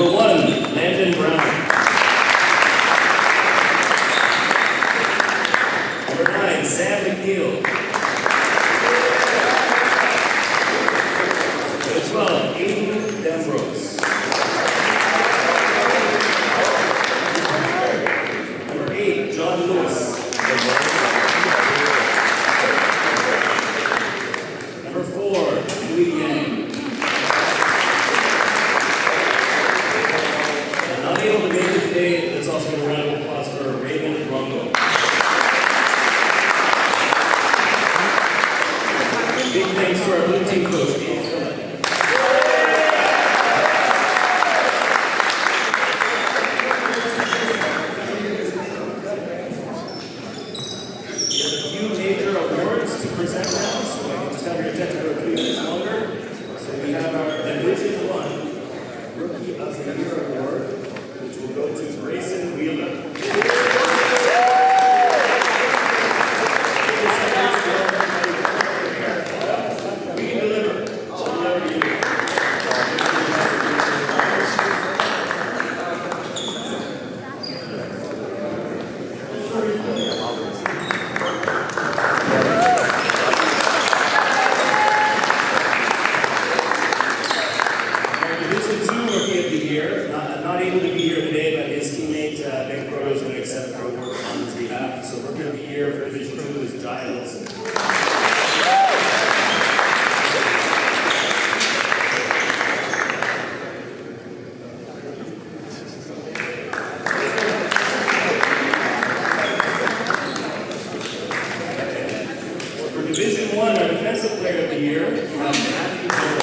Number 1, Landon Brown. Number 9, Sam McNeil. Number 12, Aiden Dembrose. Number 8, John Lewis. Number 4, Louis Yang. And not able to make it today, let's also give a round of applause for Raymond Longo. Big thanks to our blue team coach, Dave Phillip. We have a few major awards to present now, so I can just have your attention for a few minutes longer. So we have our Division 1 Rookie of the Year Award, which will go to Grayson Wheeler. We deliver. Whatever you do. Division 2 Rookie of the Year, not able to be here today, but his teammate Ben Croto is going to accept the award on his behalf. So Rookie of the Year for Division 2 is Giles. For Division 1, our Defensive Player of the Year, we have Matthew Jones.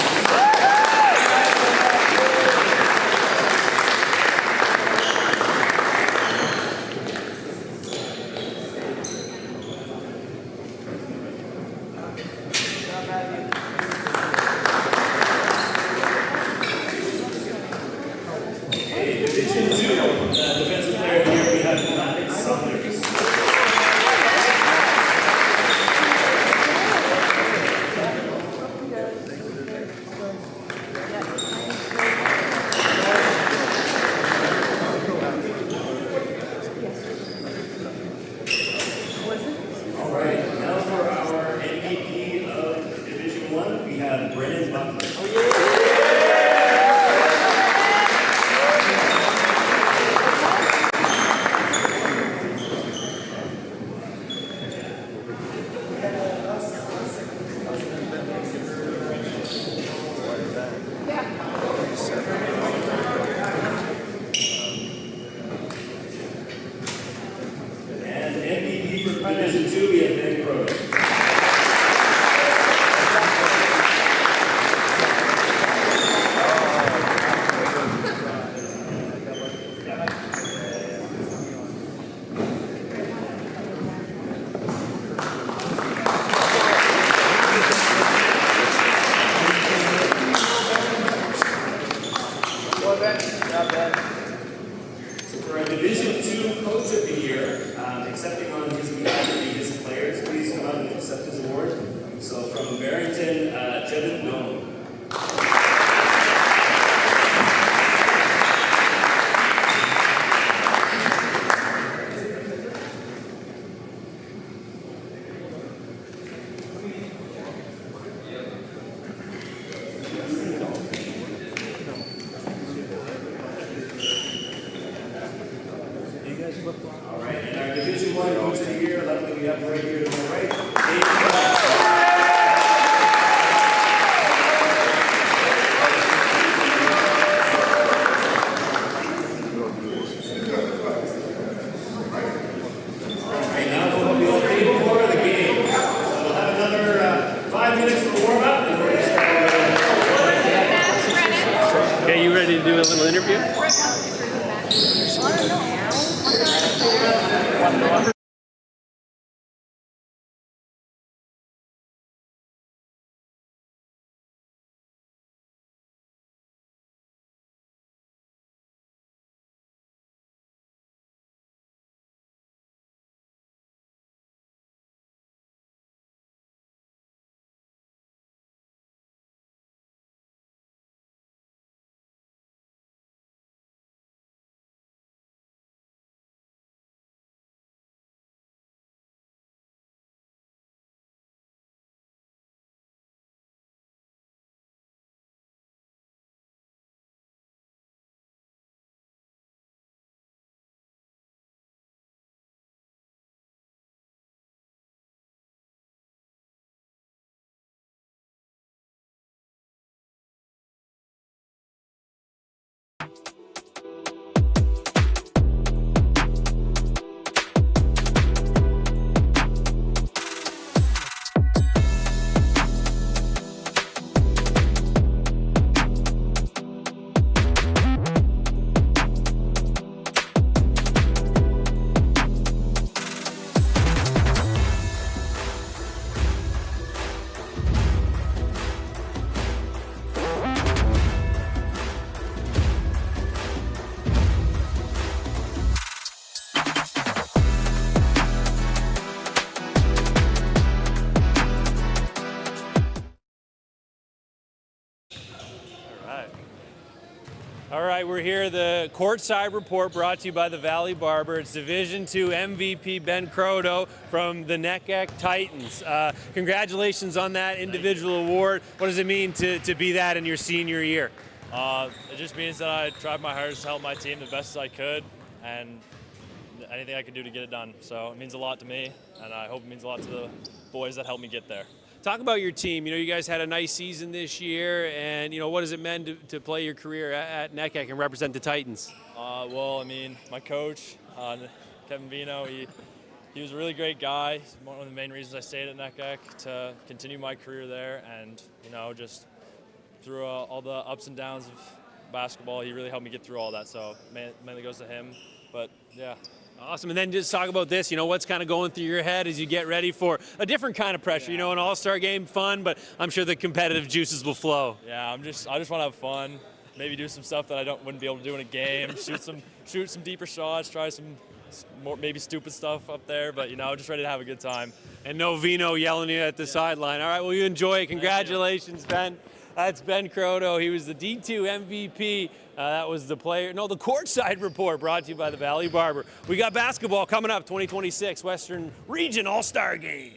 Okay, Division 2, Defensive Player of the Year, we have Matt Saunders. All right, now for our MVP of Division 1, we have Brennan Butler. And MVP for Division 2, we have Ben Croto. So for our Division 2 Coach of the Year, accepting on his behalf will be his players. Please come out and accept his award. So from Barrington, Jevin Nolan. All right, and our Division 1 Coach of the Year, luckily we have right here to my right, Dave Phillip. Alright, now for what we all paid for, the game. So we'll have another 5 minutes for warm-up, and we're going to start. Okay, you ready to do a little interview? right, we're here, the Courtside Report brought to you by the Valley Barber. It's Division II MVP Ben Croteau from the NECAC Titans. Congratulations on that individual award. What does it mean to be that in your senior year? It just means that I tried my hardest to help my team the best as I could, and anything I could do to get it done. So it means a lot to me, and I hope it means a lot to the boys that helped me get there. Talk about your team. You know, you guys had a nice season this year, and you know, what does it mean to play your career at NECAC and represent the Titans? Well, I mean, my coach, Kevin Vino, he was a really great guy. He's one of the main reasons I stayed at NECAC, to continue my career there, and you know, just through all the ups and downs of basketball, he really helped me get through all that. So mainly goes to him. But yeah. Awesome. And then just talk about this, you know, what's kind of going through your head as you get ready for a different kind of pressure, you know, an all-star game, fun, but I'm sure the competitive juices will flow. Yeah, I just want to have fun, maybe do some stuff that I wouldn't be able to do in a game, shoot some deeper shots, try some more maybe stupid stuff up there, but you know, just ready to have a good time. And no Vino yelling you at the sideline. All right, well, you enjoy it. Congratulations, Ben. That's Ben Croteau. He was the D2 MVP. That was the Courtside Report brought to you by the Valley Barber. We got basketball coming up, 2026 Western Region All-Star Game.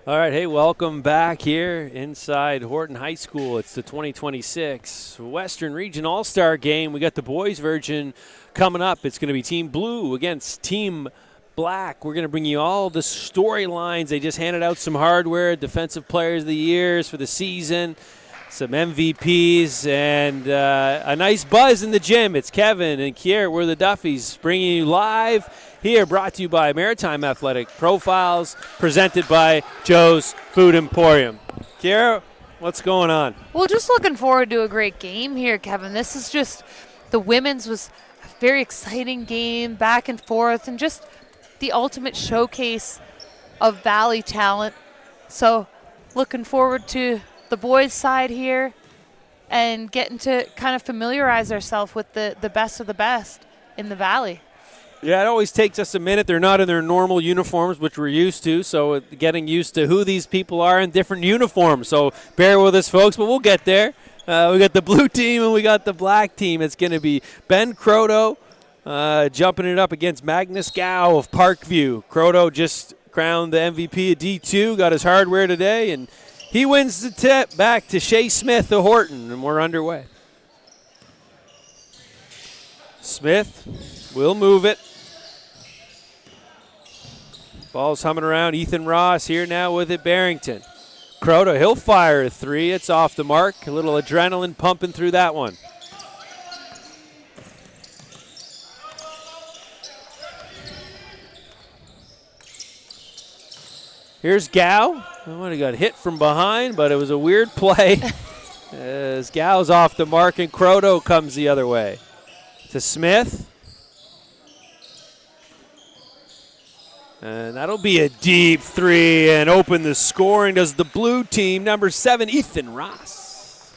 All right, hey, welcome back here inside Horton High School. It's the 2026 Western Region All-Star Game. We got the boys version coming up. It's going to be Team Blue against Team Black. We're going to bring you all the storylines. They just handed out some hardware, Defensive Players of the Years for the season, some MVPs, and a nice buzz in the gym. It's Kevin and Kier. We're the Duffies bringing you live here, brought to you by Maritime Athletic Profiles, presented by Joe's Food Emporium. Kiera, what's going on? Well, just looking forward to a great game here, Kevin. This is just, the women's was a very exciting game, back and forth, and just the ultimate showcase of Valley talent. So looking forward to the boys' side here and getting to kind of familiarize ourselves with the best of the best in the Valley. Yeah, it always takes us a minute. They're not in their normal uniforms, which we're used to, so getting used to who these people are in different uniforms. So bear with us, folks, but we'll get there. We got the blue team and we got the black team. It's going to be Ben Croteau jumping it up against Magnus Gow of Parkview. Croteau just crowned the MVP of D2, got his hardware today, and he wins the tip back to Shea Smith of Horton, and we're underway. Smith will move it. Ball's humming around. Ethan Ross here now with it. Barrington. Croteau, he'll fire a three. It's off the mark. A little adrenaline pumping through that one. Here's Gow. I might have got hit from behind, but it was a weird play. As Gow's off the mark and Croteau comes the other way. To Smith. And that'll be a deep three and open the scoring. Does the blue team, number 7, Ethan Ross.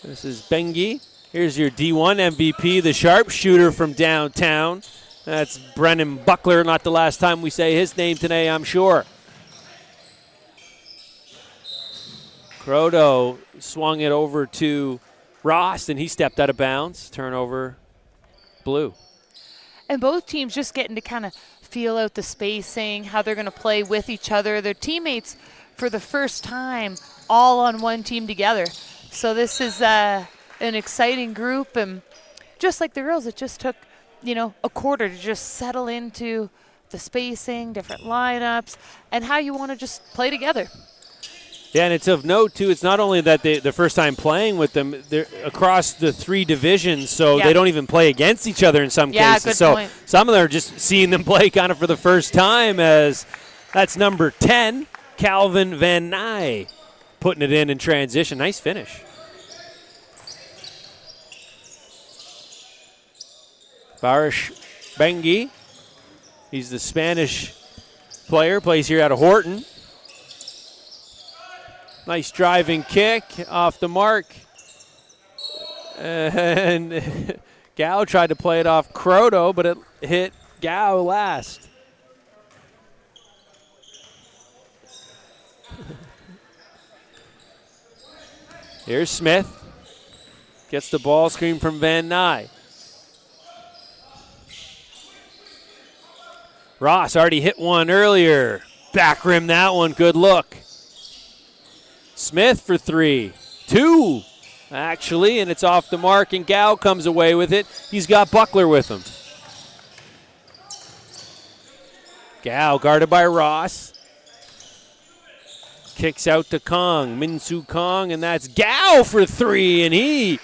This is Bengi. Here's your D1 MVP, the sharpshooter from downtown. That's Brennan Buckler, not the last time we say his name today, I'm sure. Croto swung it over to Ross, and he stepped out of bounds. Turnover, blue. And both teams just getting to kind of feel out the spacing, how they're going to play with each other. Their teammates, for the first time, all on one team together. So this is an exciting group, and just like the girls, it just took, a quarter to just settle into the spacing, different lineups, and how you want to just play together. Yeah, and it's of note, too, it's not only that the first time playing with them, they're across the 3 divisions, so they don't even play against each other in some cases. Good so point. Some of them are just seeing them play kind of for the first time, as that's number 10, Calvin Van Nye, putting it in transition. Nice finish. Barish Bengi, he's the Spanish player, plays here out of Horton. Nice driving kick off the mark. And Gao tried to play it off Croto, but it hit Gao last. Here's Smith. Gets the ball screen from Van Nye. Ross already hit one earlier. Back rim that one, good look. Smith for 3. 2, actually, and it's off the mark, and Gao comes away with it. He's got Buckler with him. Gao guarded by Ross. Kicks out to Kong, Min-Soo Kong, and that's Gao for 3, and he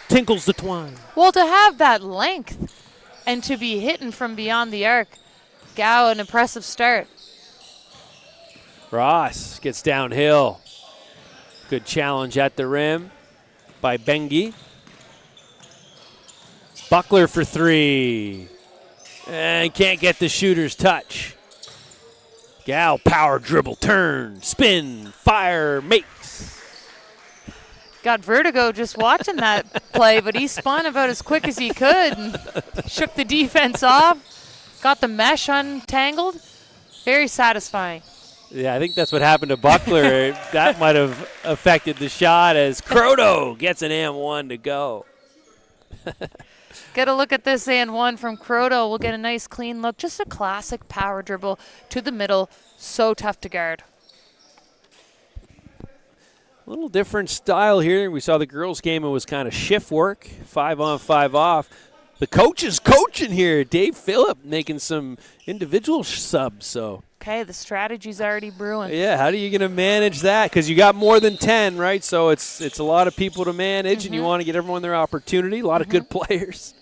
tinkles the twine. Well, to have that length and to be hitting from beyond the arc, Gao, an impressive start. Ross gets downhill. Good challenge at the rim by Bengi. Buckler for 3. And can't get the shooter's touch. Gao power dribble, turn, spin, fire, makes. Got vertigo just watching that play, but he spun about as quick as he could and shook the defense off. Got the mesh untangled. Very satisfying. Yeah, I think that's what happened to Buckler. That might have affected the shot as Croto gets an and 1 to go. Get a look at this and 1 from Croto. We'll get a nice clean look. Just a classic power dribble to the middle. So tough to guard. A little different style here. We saw the girls' game. It was kind of shift work, 5 on, 5 off. The coach is coaching here. Dave Phillip making some individual subs. So. Okay, the strategy's already brewing. Yeah, how are you going to manage that? Because you got more than 10, right? So it's a lot of people to manage, and you want to get everyone their opportunity. A lot of good players.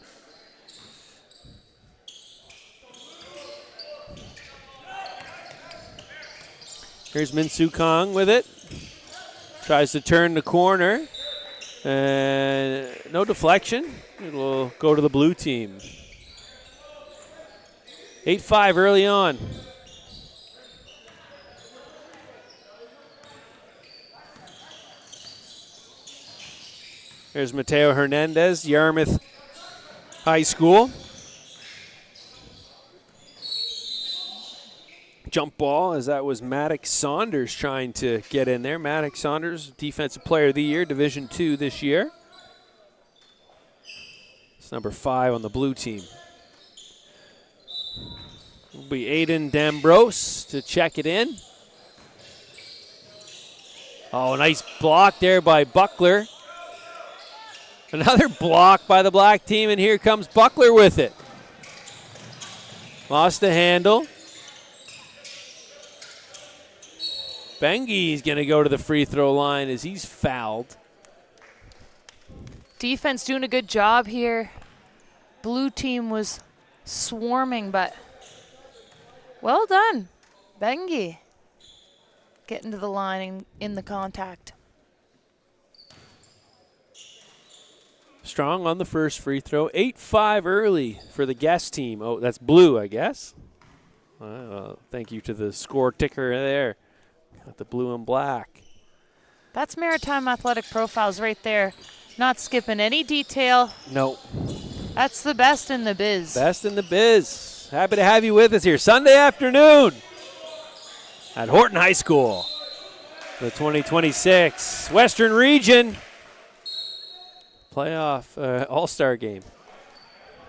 Here's Min-Soo Kong with it. Tries to turn the corner. And no deflection. It will go to the blue team. 8-5 early on. There's Mateo Hernandez, Yarmouth High School. Jump ball, as that was Maddox Saunders trying to get in there. Maddox Saunders, Defensive Player of the Year, Division II this year. It's number 5 on the blue team. It'll be Aiden Dambrose to check it in. Oh, nice block there by Buckler. Another block by the black team, and here comes Buckler with it. Lost the handle. Bengi's going to go to the free throw line as he's fouled. Defense doing a good job here. Blue team was swarming, but well done. Bengi getting to the line and in the contact. strong on the first free throw. 8-5 early for the guest team. Oh, that's blue, I guess. Thank you to the score ticker there. Got the blue and black. That's Maritime Athletic Profiles right there. Not skipping any detail. No. That's the best in the biz. Best in the biz. Happy to have you with us here Sunday afternoon at Horton High School. The 2026 Western Region playoff all-star game.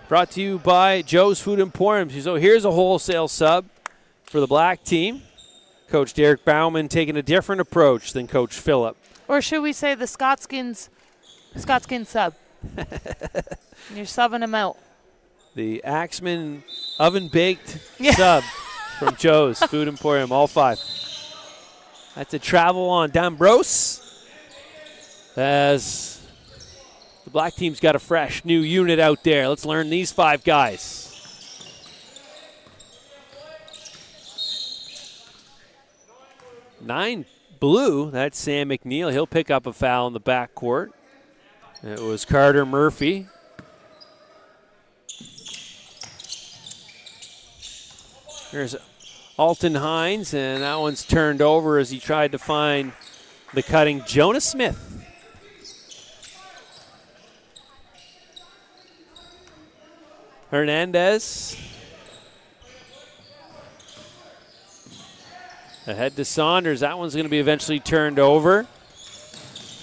Brought to you by Joe's Food Emporium. So here's a wholesale sub for the black team. Coach Derek Bauman taking a different approach than Coach Phillip. Or should we say the Scotskin sub? You're subbing him out. The Axeman oven-baked sub from Joe's Food Emporium, all 5. That's a travel on Dambrose as the black team's got a fresh new unit out there. Let's learn these 5 guys. Nine blue, that's Sam McNeil. He'll pick up a foul in the backcourt. It was Carter Murphy. There's Alton Hines, and that one's turned over as he tried to find the cutting Jonah Smith. Hernandez. Ahead to Saunders. That one's going to be eventually turned over.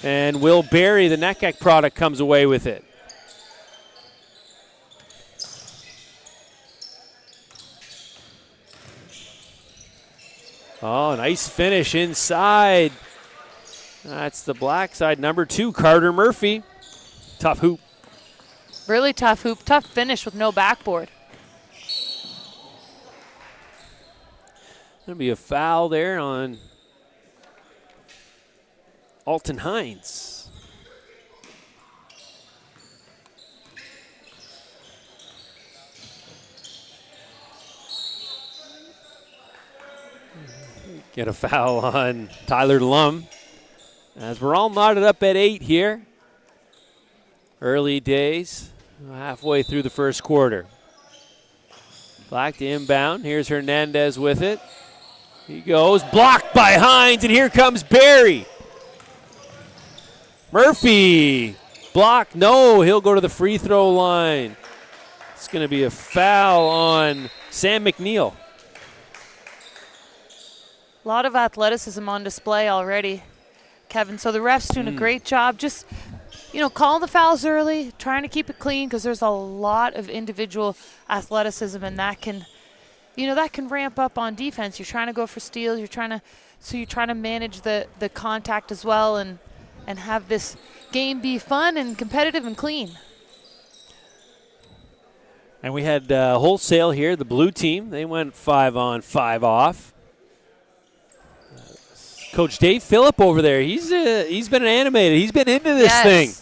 And Will Berry, the NetGec product, comes away with it. Oh, nice finish inside. That's the black side, number 2, Carter Murphy. Tough hoop. Really tough hoop. Tough finish with no backboard. Going to be a foul there on Alton Hines. Get a foul on Tyler Lum. As we're all knotted up at 8 here. Early days, halfway through the first quarter. Black to inbound. Here's Hernandez with it. He goes, blocked by Hines, and here comes Barry. Murphy, blocked. No, he'll go to the free throw line. It's going to be a foul on Sam McNeil. A lot of athleticism on display already, Kevin. So the ref's doing a great job. Just, calling the fouls early, trying to keep it clean because there's a lot of individual athleticism, and that can ramp up on defense. You're trying to go for steals. You're trying to manage the contact as well, and have this game be fun and competitive and clean. And we had wholesale here, the blue team. They went 5 on, 5 off. Coach Dave Phillip over there, he's been animated. He's been into this thing.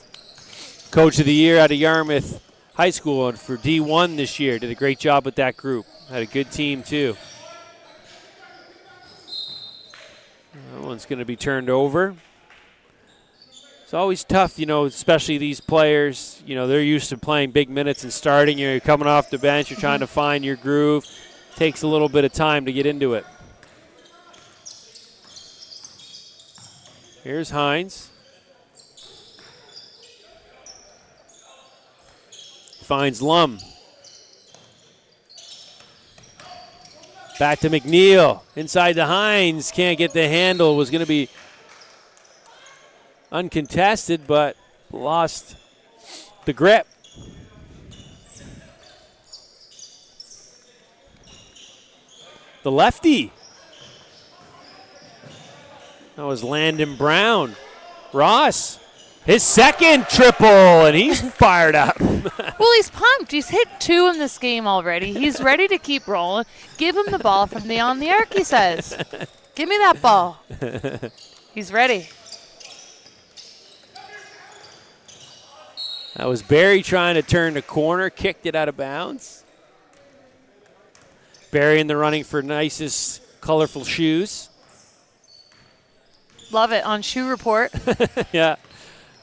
Coach of the year out of Yarmouth High School and for D1 this year. Did a great job with that group. Had a good team too. That one's going to be turned over. It's always tough, especially these players. They're used to playing big minutes and starting. You're coming off the bench. You're trying to find your groove. Takes a little bit of time to get into it. Here's Hines. Finds Lum. Back to McNeil. Inside to Hines. Can't get the handle. Was going to be uncontested, but lost the grip. The lefty. That was Landon Brown. Ross, his second triple, and he's fired up. Well, he's pumped. He's hit 2 in this game already. He's ready to keep rolling. Give him the ball from beyond the arc, he says. Give me that ball. He's ready. That was Barry trying to turn the corner, kicked it out of bounds. Barry in the running for nicest, colorful shoes. Love it on Shoe Report. Yeah.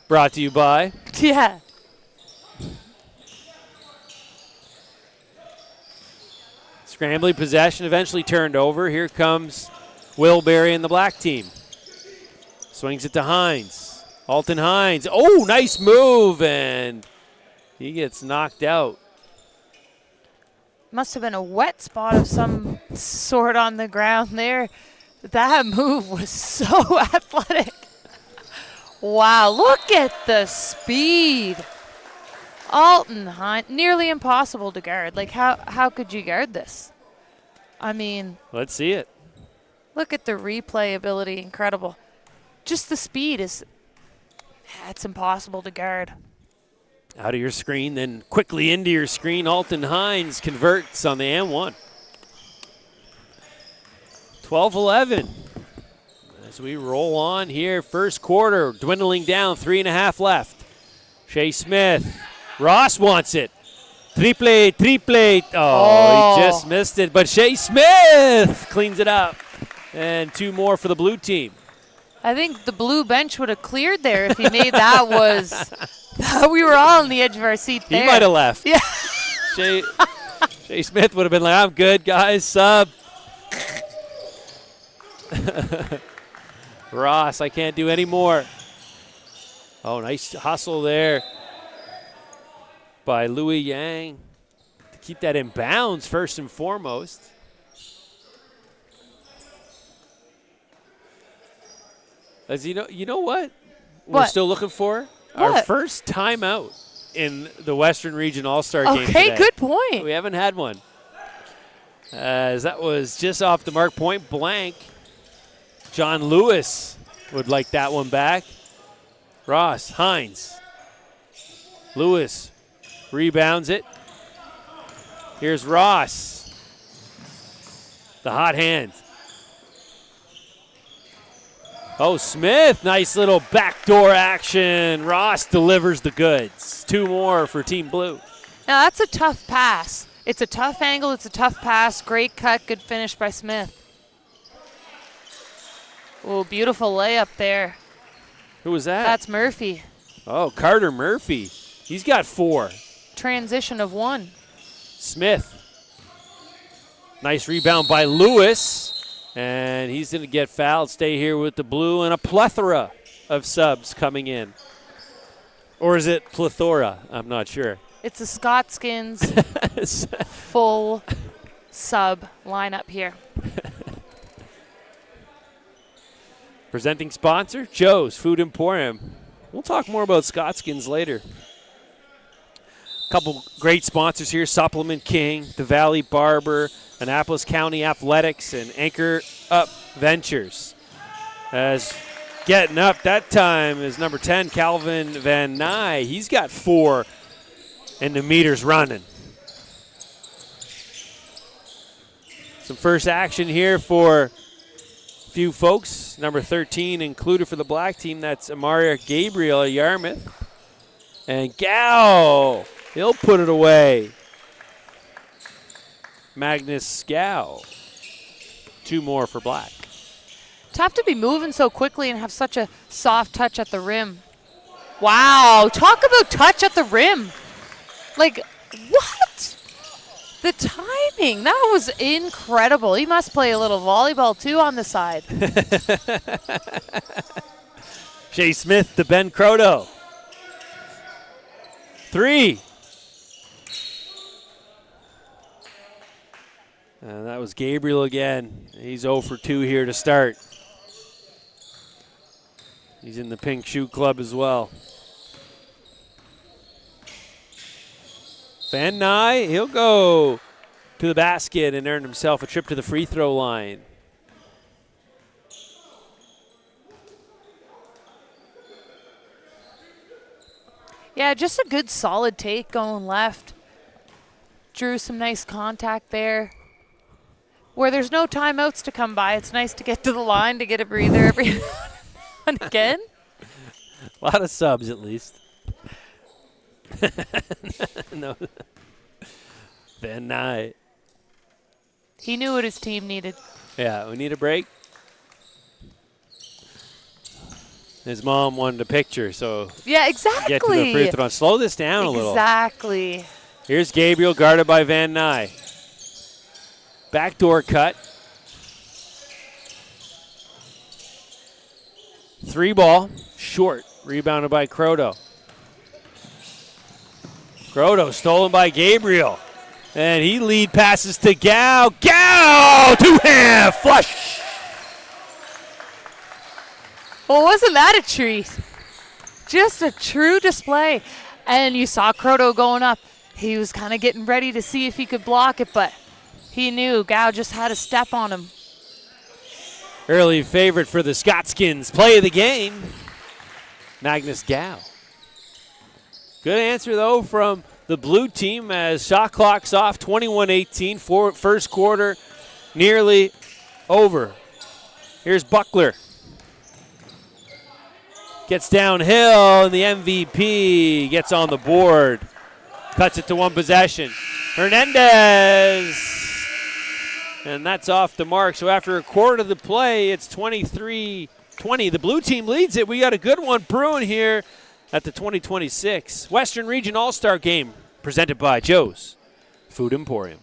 Brought to you by. Yeah. Scrambling possession, eventually turned over. Here comes Will Berry and the black team. Swings it to Hines. Alton Hines. Oh, nice move, and he gets knocked out. Must have been a wet spot of some sort on the ground there. That move was so athletic. Wow, look at the speed. Alton Hines, nearly impossible to guard. Like, how could you guard this? I mean, Let's see it. look at the replay ability, incredible. Just the speed is, it's impossible to guard. Out of your screen, then quickly into your screen. Alton Hines converts on the and one. 12-11. As we roll on here, first quarter, dwindling down, 3.5 left. Shea Smith. Ross wants it. Triple, triple. Oh, he just missed it. But Shea Smith cleans it up. And 2 more for the blue team. I think the blue bench would have cleared there if he made that was. We were all on the edge of our seat there. He might have left. Yeah. Shea Smith would have been like, I'm good, guys. Sub. Ross, I can't do any more. Oh, nice hustle there by Louis Yang to keep that in bounds first and foremost. As you know what? We're What? still looking for our What? first timeout in the Western Region All-Star game Okay, today. good point. We haven't had one. As that was just off the mark, point blank. John Lewis would like that one back. Ross, Hines. Lewis rebounds it. Here's Ross. The hot hand. Oh, Smith, nice little backdoor action. Ross delivers the goods. 2 more for Team Blue. Now, that's a tough pass. It's a tough angle. It's a tough pass. Great cut. Good finish by Smith. Oh, beautiful layup there. Who was that? That's Murphy. Oh, Carter Murphy. He's got 4. Transition of 1. Smith. Nice rebound by Lewis. And he's going to get fouled. Stay here with the blue and a plethora of subs coming in. Or is it plethora? I'm not sure. It's a Scottskins full sub lineup here. Presenting sponsor, Joe's Food Emporium. We'll talk more about Scottskins later. Couple great sponsors here, Supplement King, the Valley Barber, Annapolis County Athletics, and Anchor Up Ventures. As getting up that time is number 10, Calvin Van Nye. He's got 4, and the meter's running. Some first action here for a few folks. Number 13 included for the black team. That's Amaria Gabriel of Yarmouth. And Gow, he'll put it away. Magnus Gow. 2 more for black. Tough to be moving so quickly and have such a soft touch at the rim. Wow, talk about touch at the rim. Like, what? The timing, that was incredible. He must play a little volleyball too on the side. Shea Smith to Ben Croto. 3. And that was Gabriel again. He's 0 for 2 here to start. He's in the pink shoe club as well. Van Nye, he'll go to the basket and earn himself a trip to the free throw line. Yeah, just a good solid take going left. Drew some nice contact there. Where there's no timeouts to come by, it's nice to get to the line to get a breather every now and again. A lot of subs at least. No. Van Nye. He knew what his team needed. Yeah, we need a break. His mom wanted a picture, so Yeah, exactly. get to the free throw. Slow this down a little. Exactly. Here's Gabriel guarded by Van Nye. Backdoor cut. 3 ball, short, rebounded by Croto. Croto stolen by Gabriel. And he lead passes to Gao. Gao! Two-hand flush! Well, wasn't that a treat? Just a true display. And you saw Croto going up. He was kind of getting ready to see if he could block it, but he knew Gao just had a step on him. Early favorite for the Scottskins. Play of the game, Magnus Gao. Good answer, though, from the blue team as shot clock's off, 21-18, first quarter nearly over. Here's Buckler. Gets downhill, and the MVP gets on the board. Cuts it to 1 possession. Hernandez. And that's off the mark. So after a quarter of the play, it's 23-20. The blue team leads it. We got a good one brewing here at the 2026 Western Region All-Star Game, presented by Joe's Food Emporium.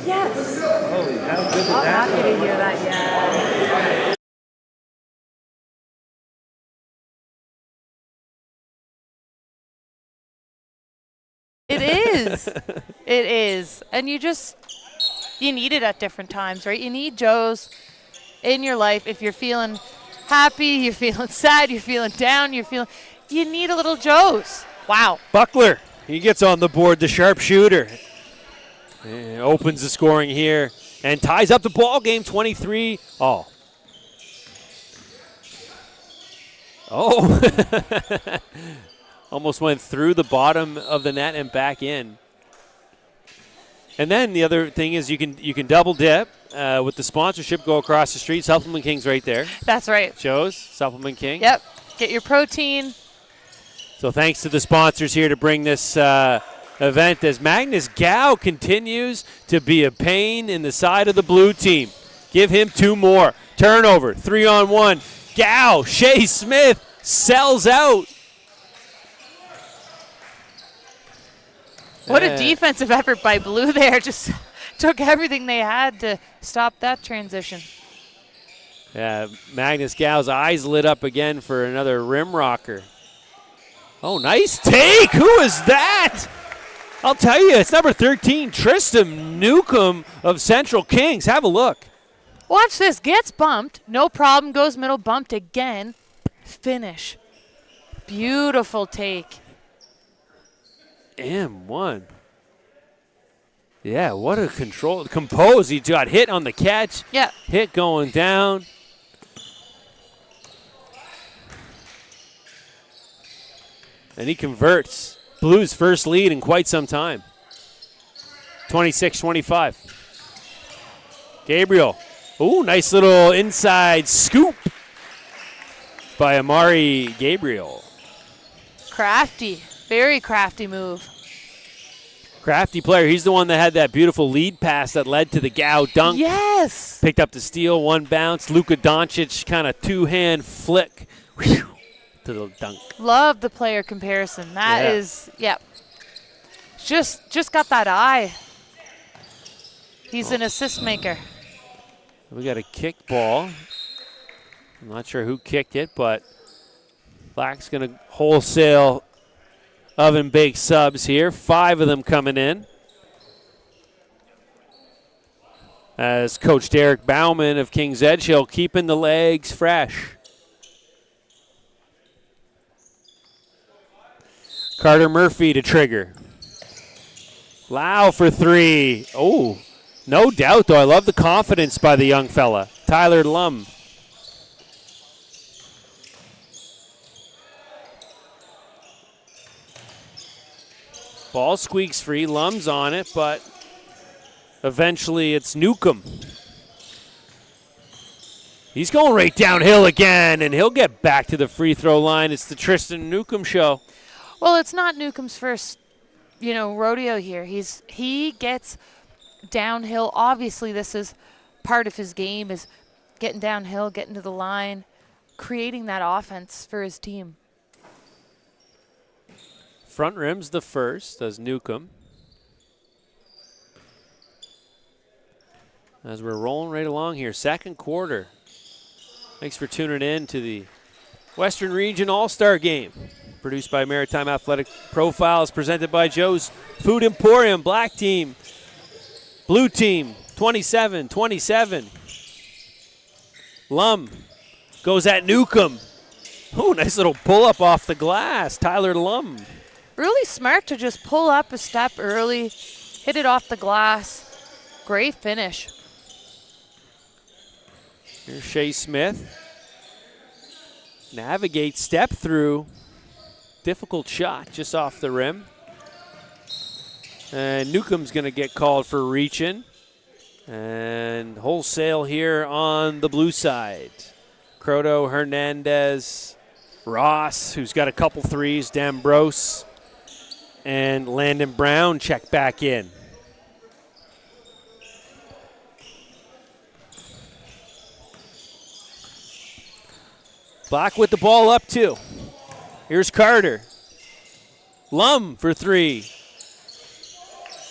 Yes. Holy, how good did I'm that happy to hear that, yeah. It is. It is. And you need it at different times, right? You need Joe's in your life. If you're feeling happy, you're feeling sad, you're feeling down, you need a little Joe's. Wow. Buckler, he gets on the board, the sharpshooter. And opens the scoring here and ties up the ball game, 23 all. Oh. Almost went through the bottom of the net and back in. And then the other thing is you can double dip with the sponsorship, go across the street. Supplement King's right there. That's right. Joe's, Supplement King. Yep. Get your protein. So thanks to the sponsors here to bring this event as Magnus Gao continues to be a pain in the side of the blue team. Give him 2 more. Turnover, 3-on-1. Gao, Shea Smith sells out. What a defensive effort by Blue there. Just took everything they had to stop that transition. Yeah, Magnus Gao's eyes lit up again for another rim rocker. Oh, nice take. Who is that? I'll tell you, it's number 13, Tristan Newcomb of Central Kings. Have a look. Watch this. Gets bumped. No problem. Goes middle. Bumped again. Finish. Beautiful take. M1. Yeah, what a control. Compose. He got hit on the catch. Yeah. Hit going down. And he converts. Blues' first lead in quite some time. 26-25. Gabriel. Ooh, nice little inside scoop by Amari Gabriel. Crafty. Very crafty move. Crafty player. He's the one that had that beautiful lead pass that led to the Gao dunk. Yes. Picked up the steal, 1 bounce. Luka Doncic kind of 2-hand flick. Whew, to the dunk. Love the player comparison. That is, yeah. Just got that eye. He's an assist maker. We got a kick ball. I'm not sure who kicked it, but Black's going to wholesale oven bake subs here. 5 of them coming in. As Coach Derek Bauman of King's Edgehill keeping the legs fresh. Carter Murphy to trigger. Lau for three. Oh, no doubt, though. I love the confidence by the young fella, Tyler Lum. Ball squeaks free. Lum's on it, but eventually it's Newcomb. He's going right downhill again, and he'll get back to the free throw line. It's the Tristan Newcomb show. Well, it's not Newcomb's first, rodeo here. He gets downhill. Obviously, this is part of his game, is getting downhill, getting to the line, creating that offense for his team. Front rim's the first as Newcomb. As we're rolling right along here, second quarter. Thanks for tuning in to the Western Region All-Star Game. Produced by Maritime Athletic Profiles, presented by Joe's Food Emporium. Black team, blue team, 27-27. Lum goes at Newcomb. Oh, nice little pull-up off the glass. Tyler Lum. Really smart to just pull up a step early, hit it off the glass. Great finish. Here's Shea Smith. Navigate, step through. Difficult shot just off the rim. And Newcomb's going to get called for reaching. And wholesale here on the blue side. Croto, Hernandez, Ross, who's got a couple threes, Dambrose, and Landon Brown check back in. Black with the ball up two. Here's Carter. Lum for three.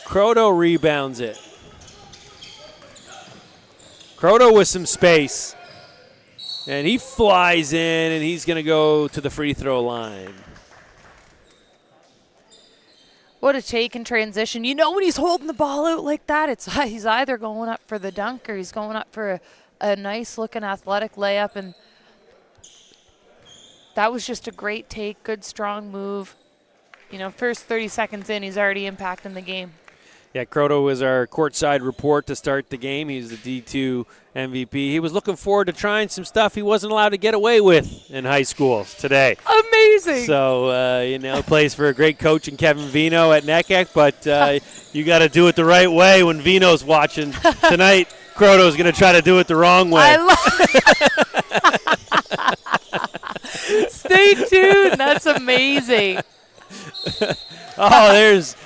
Croto rebounds it. Croto with some space. And he flies in, and he's going to go to the free throw line. What a take in transition. When he's holding the ball out like that, he's either going up for the dunk or he's going up for a nice-looking athletic layup. And that was just a great take, good, strong move. First 30 seconds in, he's already impacting the game. Yeah, Croto was our courtside report to start the game. He's the D2 MVP. He was looking forward to trying some stuff he wasn't allowed to get away with in high school today. Amazing. So, plays for a great coach in Kevin Vino at NECEC, but you got to do it the right way when Vino's watching. Tonight, Croto's going to try to do it the wrong way. Stay tuned. That's amazing. Oh, there's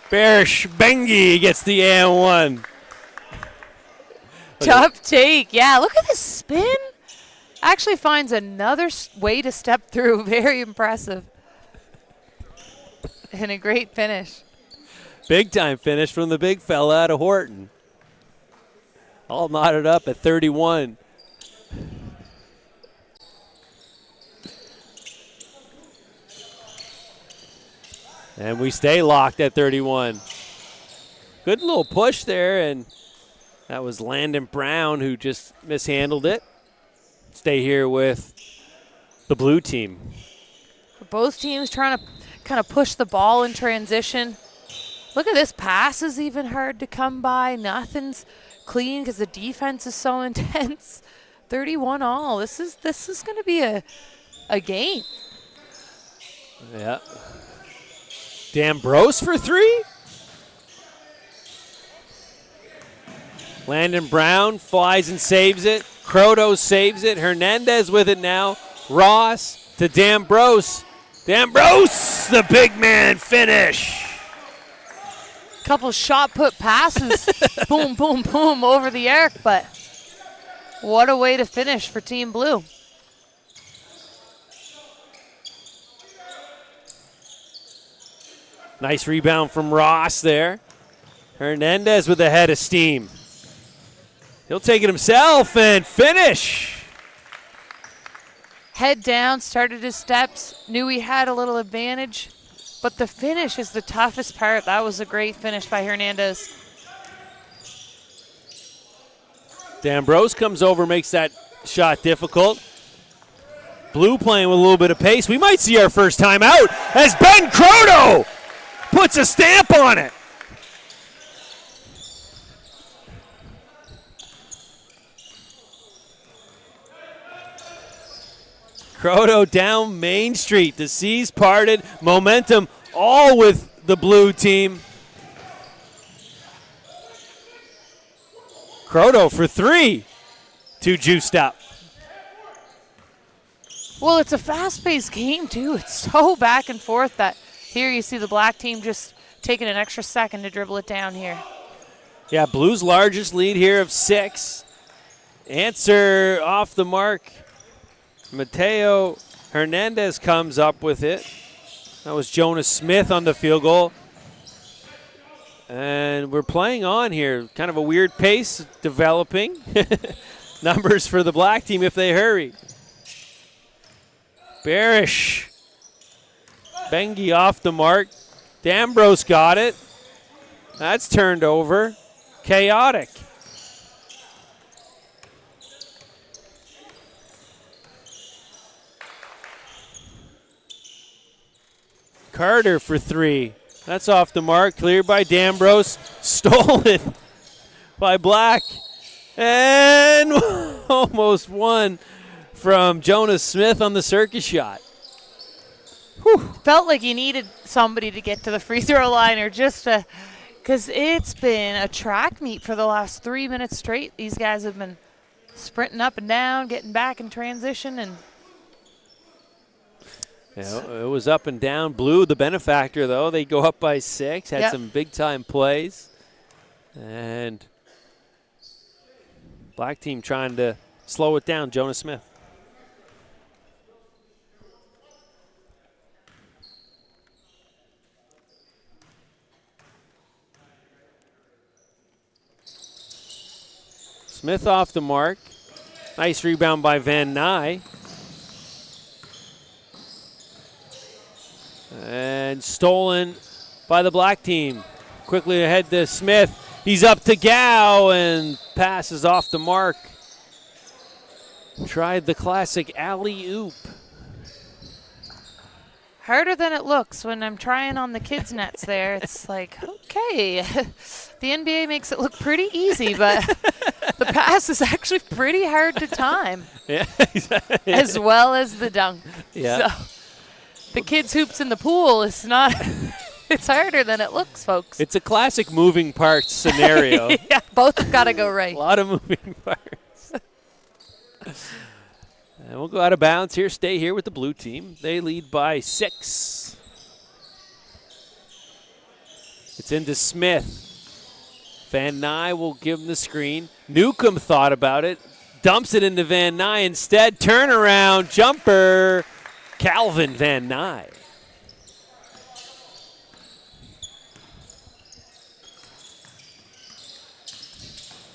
Barish Bengi gets the and one. Tough take. Yeah, look at this spin. Actually finds another way to step through. Very impressive. And a great finish. Big time finish from the big fella out of Horton. All knotted up at 31. And we stay locked at 31. Good little push there, and that was Landon Brown who just mishandled it. Stay here with the blue team. Both teams trying to kind of push the ball in transition. Look at this. Pass is even hard to come by. Nothing's clean because the defense is so intense. 31 all. This is going to be a game. Yeah. Dambrose for three. Landon Brown flies and saves it. Croto saves it. Hernandez with it now. Ross to Dambrose. Dambrose, the big man finish. Couple shot put passes. Boom, boom, boom over the arc, but what a way to finish for Team Blue. Nice rebound from Ross there. Hernandez with a head of steam. He'll take it himself and finish. Head down, started his steps, knew he had a little advantage, but the finish is the toughest part. That was a great finish by Hernandez. Dambrose comes over, makes that shot difficult. Blue playing with a little bit of pace. We might see our first time out as Ben Croto puts a stamp on it. Croto down Main Street. The seas parted. Momentum all with the blue team. Croto for 3. Too juiced up. Well, it's a fast-paced game, too. It's so back and forth that here you see the black team just taking an extra second to dribble it down here. Yeah, Blue's largest lead here of 6. Answer off the mark. Mateo Hernandez comes up with it. That was Jonas Smith on the field goal. And we're playing on here. Kind of a weird pace developing. Numbers for the black team if they hurry. Barish. Bengi off the mark. D'Ambrose got it. That's turned over. Chaotic. Carter for 3. That's off the mark. Cleared by D'Ambrose. Stolen by Black. And almost one from Jonas Smith on the circus shot. Whew. Felt like you needed somebody to get to the free throw line or just because it's been a track meet for the last 3 minutes straight. These guys have been sprinting up and down, getting back in transition, and yeah, it was up and down. Blue, the benefactor, though. They go up by 6, had some big-time plays. And black team trying to slow it down, Jonas Smith. Smith off the mark. Nice rebound by Van Nye. And stolen by the black team. Quickly ahead to Smith. He's up to Gow and passes off the mark. Tried the classic alley-oop. harder than it looks when I'm trying on the kids' nets there. It's like, okay, the NBA makes it look pretty easy, but the pass is actually pretty hard to time. Yeah. As well as the dunk. Yeah. So the kids' hoops in the pool is not, it's harder than it looks, folks. It's a classic moving parts scenario. Yeah, both have got to go right. A lot of moving parts. And we'll go out of bounds here. Stay here with the blue team. They lead by 6. It's into Smith. Van Nye will give him the screen. Newcomb thought about it. Dumps it into Van Nye instead. Turnaround jumper. Calvin Van Nye.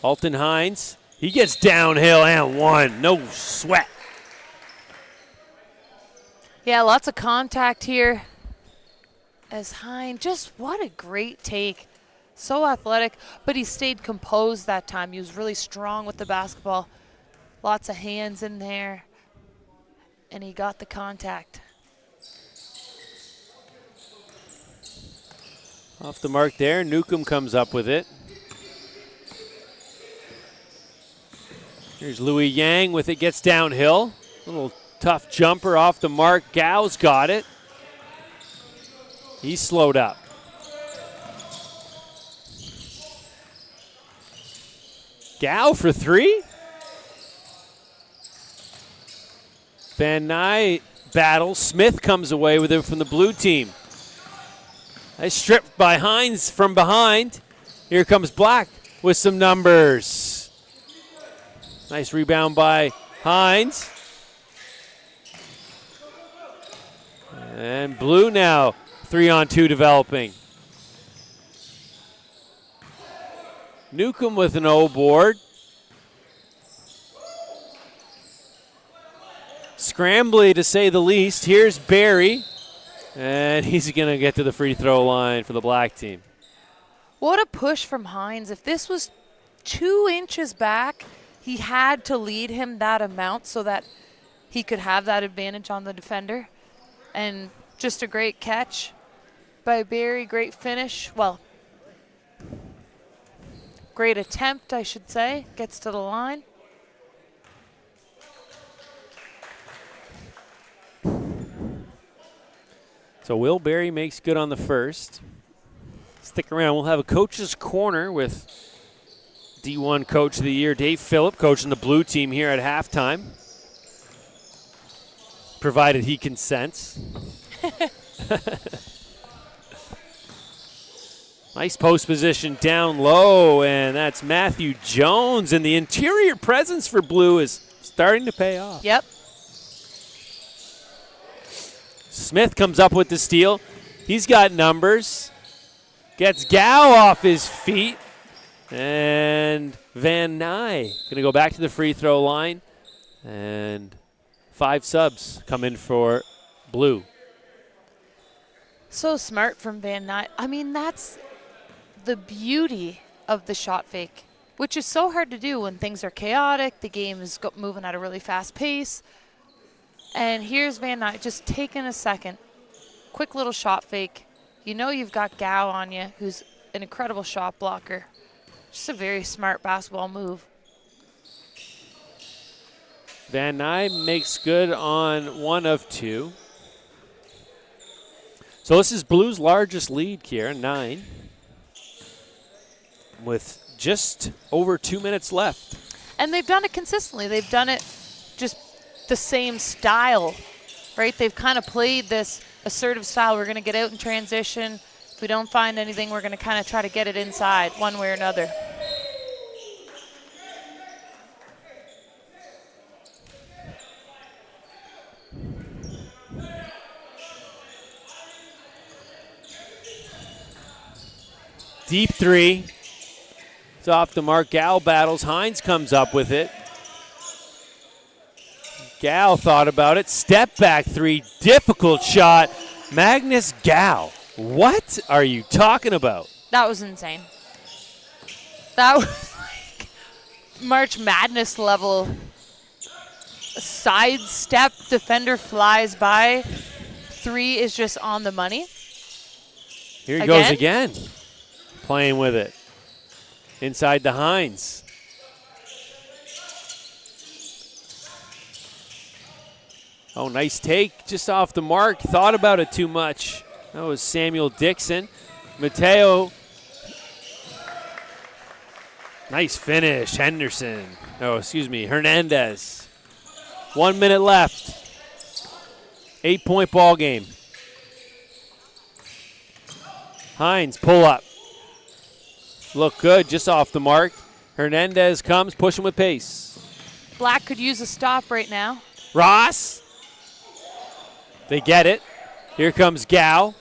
Alton Hines. He gets downhill and one. No sweat. Yeah, lots of contact here. As Hines, just what a great take. So athletic, but he stayed composed that time. He was really strong with the basketball. Lots of hands in there. And he got the contact. Off the mark there. Newcomb comes up with it. Here's Louis Yang with it, gets downhill. Little tough jumper off the mark. Gow's got it. He's slowed up. Gow for 3. Van Nye battles. Smith comes away with it from the blue team. Nice strip by Hines from behind. Here comes Black with some numbers. Nice rebound by Hines. And blue now, 3-on-2 developing. Newcomb with an O board. Scrambly to say the least. Here's Barry. And he's going to get to the free throw line for the black team. What a push from Hines. If this was 2 inches back, he had to lead him that amount so that he could have that advantage on the defender. And just a great catch by Barry, great finish. Well, great attempt, I should say. Gets to the line. So Will Barry makes good on the first. Stick around. We'll have a coach's corner with D1 Coach of the Year Dave Phillip coaching the blue team here at halftime, provided he consents. Nice post position down low, and that's Matthew Jones. And the interior presence for blue is starting to pay off. Yep. Smith comes up with the steal. He's got numbers. Gets Gow off his feet. And Van Nye going to go back to the free throw line. And 5 subs come in for blue. So smart from Van Nye. I mean, that's the beauty of the shot fake, which is so hard to do when things are chaotic. The game is moving at a really fast pace. And here's Van Nye just taking a second. Quick little shot fake. You know you've got Gow on you, who's an incredible shot blocker. Just a very smart basketball move. Van Nye makes good on 1 of 2. So this is Blue's largest lead, Kiera, 9, with just over 2 minutes left. And they've done it consistently. They've done it just the same style, right? They've kind of played this assertive style. We're going to get out in transition. If we don't find anything, we're going to kind of try to get it inside one way or another. Deep 3. It's off the mark. Gal battles. Hines comes up with it. Gal thought about it. Step back 3. Difficult shot. Magnus Gal. What are you talking about? That was insane. That was like March Madness level. Sidestep, defender flies by. 3 is just on the money. Here he goes again. Playing with it. Inside the Hines. Oh, nice take. Just off the mark. Thought about it too much. That was Samuel Dixon. Mateo. Nice finish. Henderson. Oh, excuse me. Hernandez. 1 minute left. 8-point ball game. Hines, pull up. Look good, just off the mark. Hernandez comes, pushing with pace. Black could use a stop right now. Ross. They get it. Here comes Gow.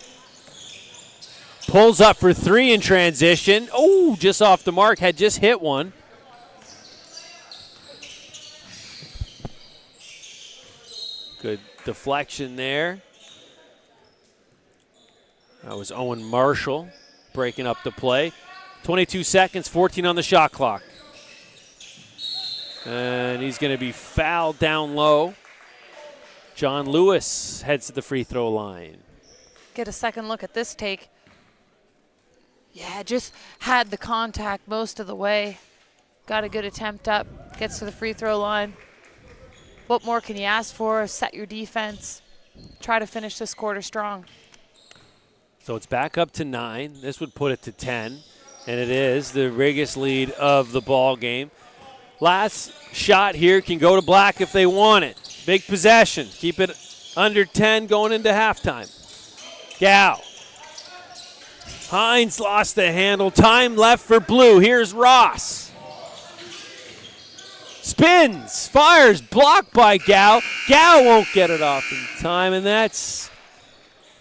Pulls up for 3 in transition. Oh, just off the mark, had just hit one. Good deflection there. That was Owen Marshall breaking up the play. 22 seconds, 14 on the shot clock. And he's going to be fouled down low. John Lewis heads to the free throw line. Get a second look at this take. Yeah, just had the contact most of the way. Got a good attempt up, gets to the free throw line. What more can you ask for? Set your defense. Try to finish this quarter strong. So it's back up to 9. This would put it to 10. And it is the biggest lead of the ball game. Last shot here can go to Black if they want it. Big possession. Keep it under 10 going into halftime. Gow. Hines lost the handle. Time left for Blue. Here's Ross. Spins. Fires. Blocked by Gow. Gow won't get it off in time, and that's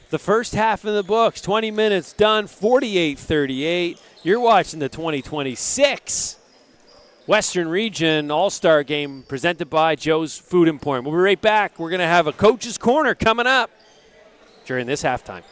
the first half in the books. 20 minutes done. 48-38. You're watching the 2026 Western Region All-Star Game presented by Joe's Food Emporium. We'll be right back. We're going to have a Coach's Corner coming up during this halftime.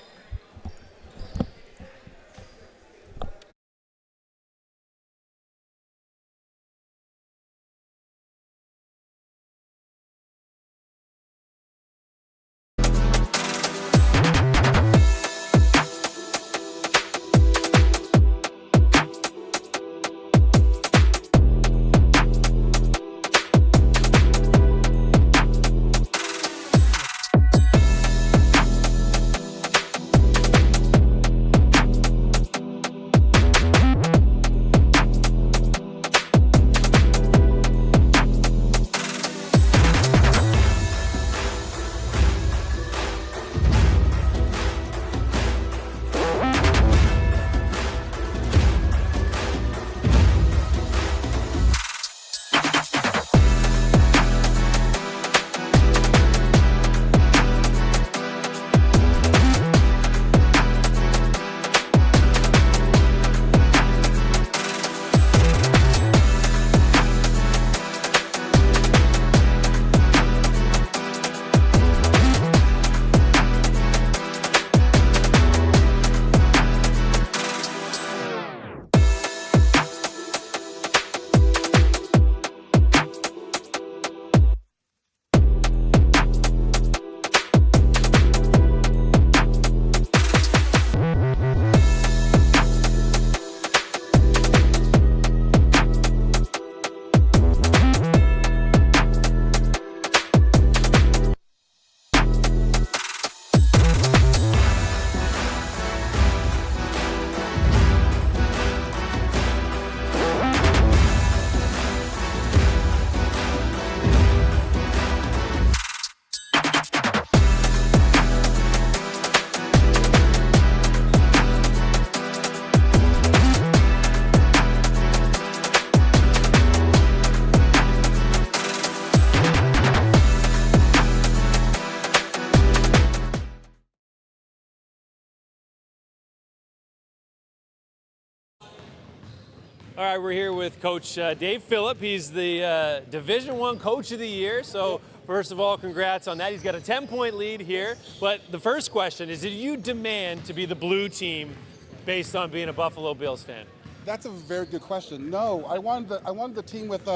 All right, we're here with Coach Dave Phillip. He's the Division I Coach of the Year. So first of all, congrats on that. He's got a 10-point lead here. But the first question is, did you demand to be the blue team based on being a Buffalo Bills fan? That's a very good question. No, I wanted the team with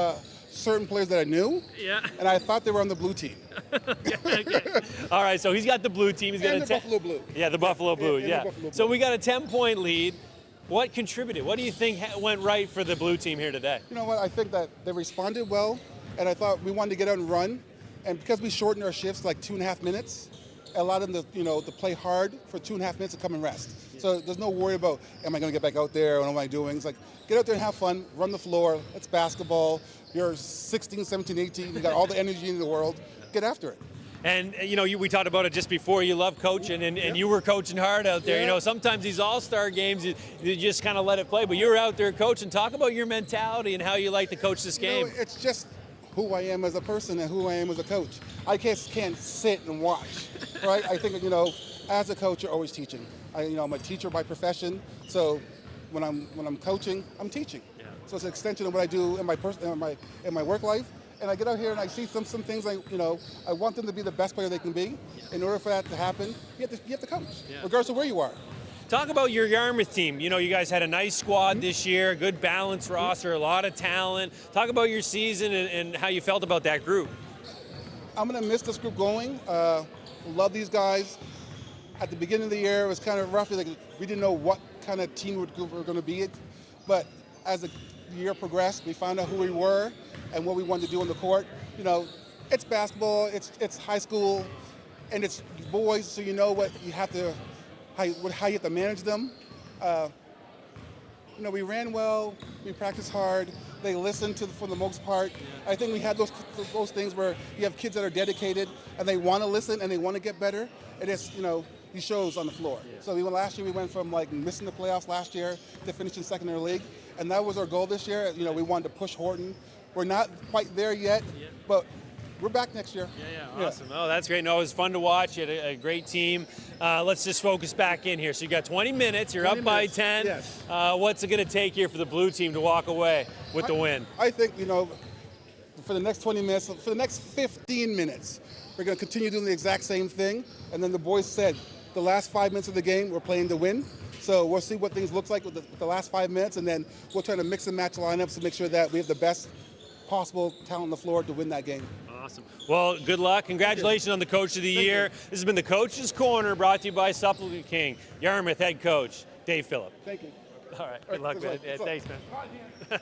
certain players that I knew. Yeah. And I thought they were on the blue team. Okay. All right, so he's got the blue team. He's got And a the Buffalo Blue. Yeah, the Buffalo Blue. and the Yeah. Buffalo So Blue. we got a 10-point lead. What contributed? What do you think went right for the blue team here today? You know what? I think that they responded well, and I thought we wanted to get out and run. And because we shortened our shifts like 2.5 minutes, it allowed them to play hard for 2.5 minutes and come and rest. So there's no worry about, am I going to get back out there? What am I doing? It's like, get out there and have fun, run the floor. It's basketball. You're 16, 17, 18. You got all the energy in the world. Get after it. And we talked about it just before. You love coaching, and you were coaching hard out there. Yeah. Sometimes these all-star games, you just kind of let it play. But you were out there coaching. Talk about your mentality and how you like to coach this game. It's just who I am as a person and who I am as a coach. I can't sit and watch, right? I think as a coach, you're always teaching. I'm a teacher by profession, so when I'm coaching, I'm teaching. Yeah. So it's an extension of what I do in my work life. And I get out here and I see some things I want them to be the best player they can be. In order for that to happen, you have to coach, regardless of where you are. Talk about your Yarmouth team. You guys had a nice squad this year, good balanced roster, a lot of talent. Talk about your season and how you felt about that group. I'm going to miss this group going. Love these guys. At the beginning of the year, it was kind of rough. Like, we didn't know what kind of team we were going to be. But as the year progressed, we found out who we were and what we wanted to do on the court. It's basketball, it's high school, and it's boys, so you know what you have to, how you have to manage them. We ran well, we practiced hard, they listened for the most part. I think we had those things where you have kids that are dedicated and they want to listen and they want to get better. And it's, he shows on the floor. Yeah. So last year we went from missing the playoffs last year to finishing second in our league. And that was our goal this year. We wanted to push Horton. We're not quite there yet, but we're back next year. Yeah, awesome. Oh, that's great. No, it was fun to watch. You had a great team. Let's just focus back in here. So you got 20 minutes. You're up by 10. Yes. What's it going to take here for the blue team to walk away with the win? I think, for the next 20 minutes, for the next 15 minutes, we're going to continue doing the exact same thing. And then the boys said, the last 5 minutes of the game, we're playing to win. So we'll see what things look like with the last 5 minutes, and then we'll try to mix and match lineups to make sure that we have the best possible talent on the floor to win that game. Awesome. Well, good luck. Congratulations on the Coach of the Year. This has been the Coach's Corner, brought to you by Supplement King. Yarmouth head coach, Dave Phillip. Thank you. All right. Good luck, man. Yeah, thanks, man.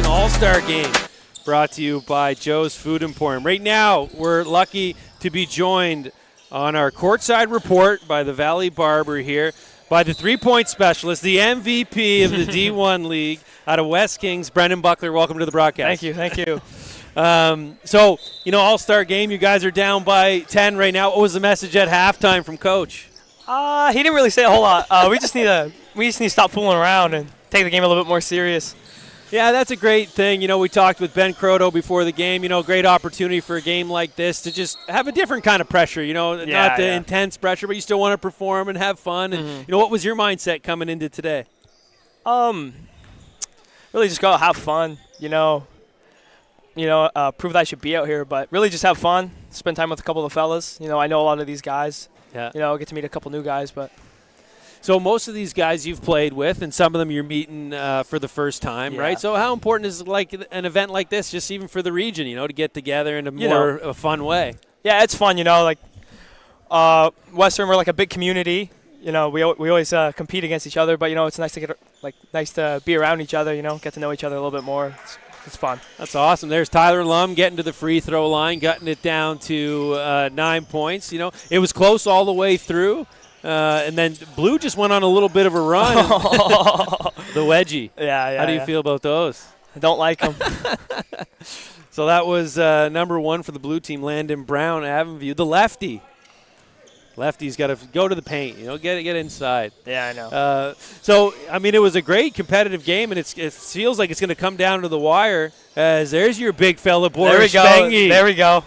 Virgin All-Star Game, brought to you by Joe's Food Emporium. Right now, we're lucky to be joined on our courtside report by the Valley Barber here, by the three-point specialist, the MVP of the D1 League out of West Kings, Brendan Buckler. Welcome to the broadcast. Thank you. So, All-Star Game, you guys are down by 10 right now. What was the message at halftime from Coach? He didn't really say a whole lot. We just need to stop fooling around and take the game a little bit more serious. Yeah, that's a great thing. We talked with Ben Croto before the game. Great opportunity for a game like this to just have a different kind of pressure. Not the intense pressure, but you still want to perform and have fun. And what was your mindset coming into today? Really just go out, have fun. Prove that I should be out here, but really just have fun. Spend time with a couple of fellas. I know a lot of these guys. Yeah. Get to meet a couple new guys, but. So most of these guys you've played with, and some of them you're meeting for the first time, right? So how important is like an event like this, just even for the region, to get together in a fun way? Yeah, it's fun. Western, we're like a big community. We always compete against each other, but it's nice to nice to be around each other. Get to know each other a little bit more. It's fun. That's awesome. There's Tyler Lum getting to the free throw line, gutting it down to 9 points. It was close all the way through. And then Blue just went on a little bit of a run. The wedgie. Yeah. How do you feel about those? I don't like them. So that was number 1 for the Blue team, Landon Brown, Avonview. The lefty. Lefty's got to go to the paint, get inside. Yeah, I know. It was a great competitive game, and it feels like it's going to come down to the wire. As there's your big fella, Boris Spengi. There we go.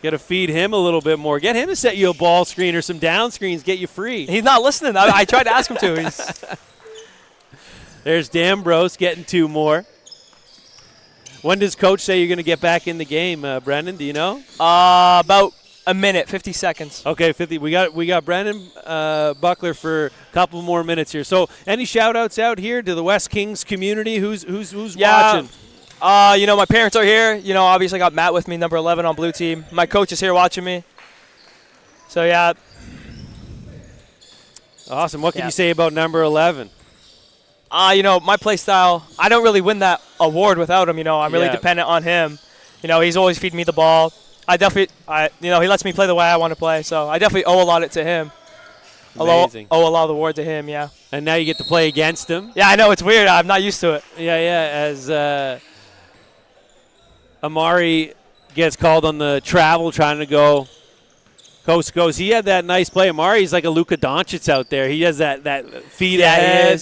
Got to feed him a little bit more. Get him to set you a ball screen or some down screens, get you free. He's not listening. I tried to ask him to. There's Dambros getting 2 more. When does Coach say you're going to get back in the game, Brendan? Do you know? About a minute, 50 seconds. Okay, 50. We got Brendan Buckler for a couple more minutes here. So, any shout-outs out here to the West Kings community? Who's watching? My parents are here. Obviously I got Matt with me, number 11 on Blue team. My coach is here watching me. So, yeah. Awesome. What can you say about number 11? My play style, I don't really win that award without him. I'm really dependent on him. He's always feeding me the ball. He lets me play the way I want to play. So, I definitely owe a lot to him. Amazing. Owe a lot of the award to him, yeah. And now you get to play against him. Yeah, I know. It's weird. I'm not used to it. Yeah. As Amari gets called on the travel trying to go coast to coast. He had that nice play. Amari's like a Luka Doncic out there. He has that feet ahead,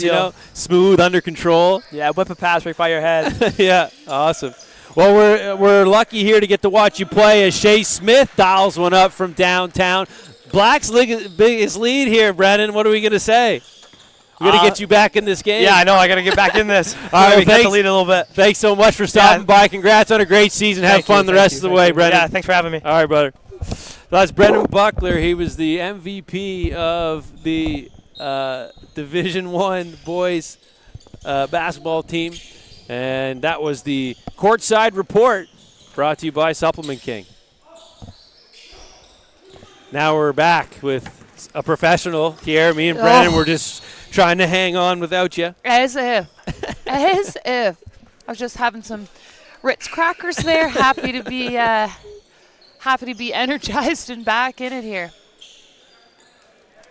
smooth, under control. Yeah, whip a pass right by your head. Yeah, awesome. Well, we're lucky here to get to watch you play as Shea Smith dials one up from downtown. Black's biggest lead here, Brendan. What are we going to say? We're going to get you back in this game. Yeah, I know. I got to get back in this. All right, we got to lead a little bit. Thanks so much for stopping by. Congrats on a great season. Have fun the rest of the way, Brendan. Yeah, thanks for having me. All right, brother. That's Brendan Buckler. He was the MVP of the Division I boys basketball team. And that was the courtside report brought to you by Supplement King. Now we're back with a professional here. Me and Brendan were just trying to hang on without you. As if. I was just having some Ritz crackers there. Happy to be energized and back in it here.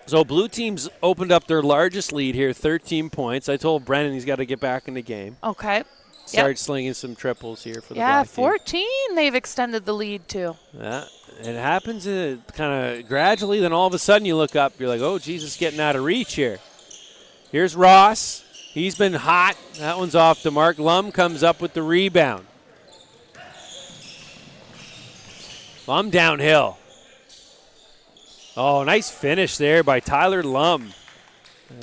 So Blue team's opened up their largest lead here, 13 points. I told Brendan he's got to get back in the game. Okay. Start slinging some triples here for the Black team. 14 they've extended the lead to. Yeah, it happens kind of gradually. Then all of a sudden you look up, you're like, oh, Jesus, getting out of reach here. Here's Ross. He's been hot. That one's off the mark. Lum comes up with the rebound. Lum downhill. Oh, nice finish there by Tyler Lum.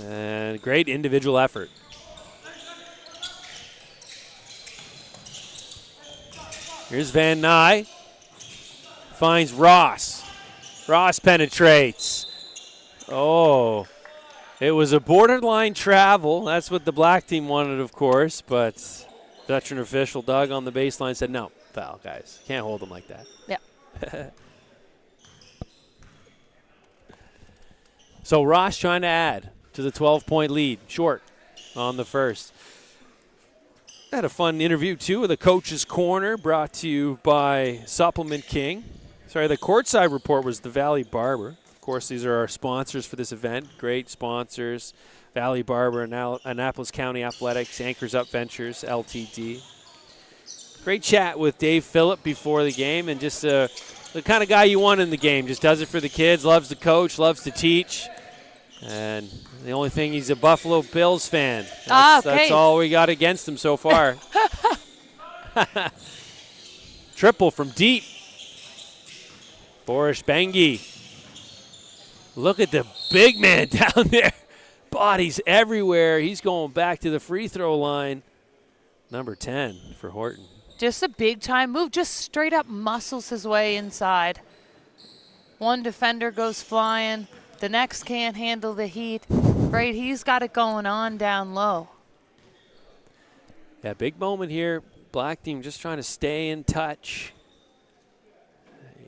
And great individual effort. Here's Van Nye. Finds Ross. Ross penetrates. Oh, it was a borderline travel. That's what the Black team wanted, of course, but veteran official Doug on the baseline said, no, foul, guys. Can't hold them like that. Yeah. So Ross trying to add to the 12-point lead. Short on the first. Had a fun interview, too, with the Coach's Corner, brought to you by Supplement King. Sorry, the courtside report was the Valley Barber. Of course, these are our sponsors for this event. Great sponsors. Valley Barber, Annapolis County Athletics, Anchors Up Ventures, LTD. Great chat with Dave Phillip before the game, and just the kind of guy you want in the game. Just does it for the kids, loves to coach, loves to teach. And the only thing, he's a Buffalo Bills fan. That's all we got against him so far. Triple from deep. Boris Bengi. Look at the big man down there. Bodies everywhere. He's going back to the free throw line. Number 10 for Horton. Just a big-time move. Just straight up muscles his way inside. One defender goes flying. The next can't handle the heat. Right, he's got it going on down low. Yeah, big moment here. Black team just trying to stay in touch.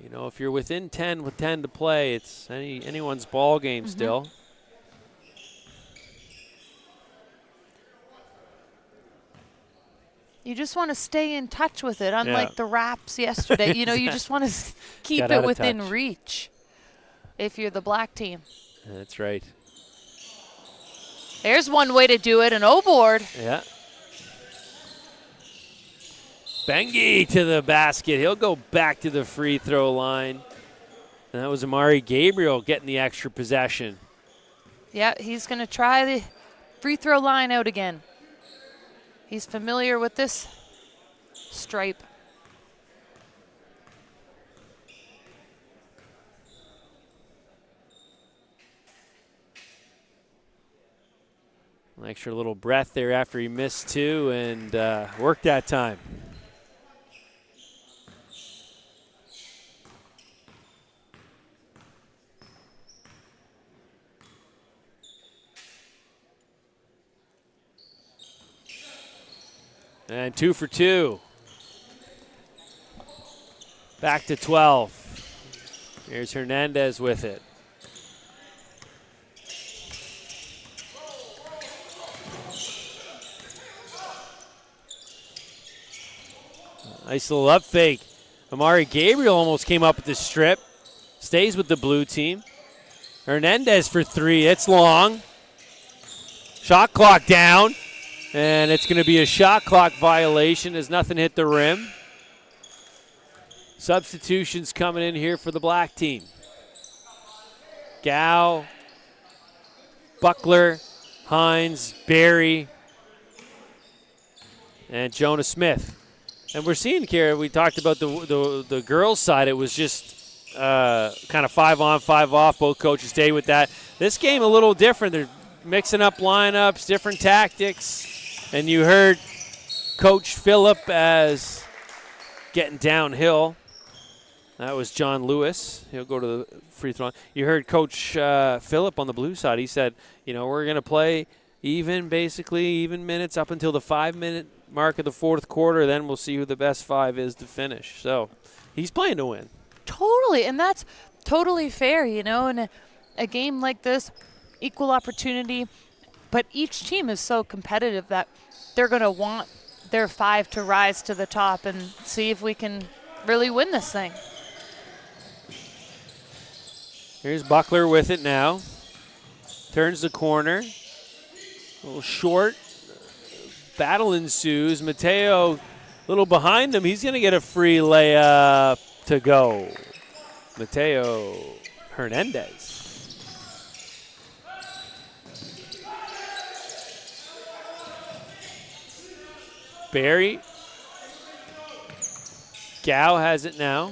You know, if you're within 10 with 10 to play, it's anyone's ball game still. You just want to stay in touch with it, unlike the Raps yesterday. You know, you just want to keep it within reach if you're the black team. That's right. There's one way to do it, an O-board. Yeah. Bengi to the basket. He'll go back to the free throw line. And that was Amari Gabriel getting the extra possession. Yeah, he's going to try the free throw line out again. He's familiar with this stripe. An extra little breath there after he missed two, and worked that time. And 2 for 2. Back to 12. Here's Hernandez with it. Nice little up fake. Amari Gabriel almost came up with the strip. Stays with the blue team. Hernandez for 3. It's long. Shot clock down. And it's going to be a shot clock violation as nothing hit the rim. Substitutions coming in here for the black team. Gow, Buckler, Hines, Barry, and Jonah Smith. And we're seeing here, we talked about the girls' side. It was just kind of 5 on, 5 off. Both coaches stayed with that. This game a little different. They're mixing up lineups, different tactics. And you heard Coach Phillip as getting downhill. That was John Lewis. He'll go to the free throw line. You heard Coach Phillip on the blue side. He said, you know, we're going to play even minutes up until the 5-minute mark of the fourth quarter. Then we'll see who the best 5 is to finish. So he's playing to win. Totally, and that's totally fair, you know. In a game like this, equal opportunity. But each team is so competitive that they're going to want their 5 to rise to the top and see if we can really win this thing. Here's Buckler with it now. Turns the corner. A little short. Battle ensues. Mateo a little behind him. He's going to get a free layup to go. Mateo Hernandez. Barry. Gow has it now.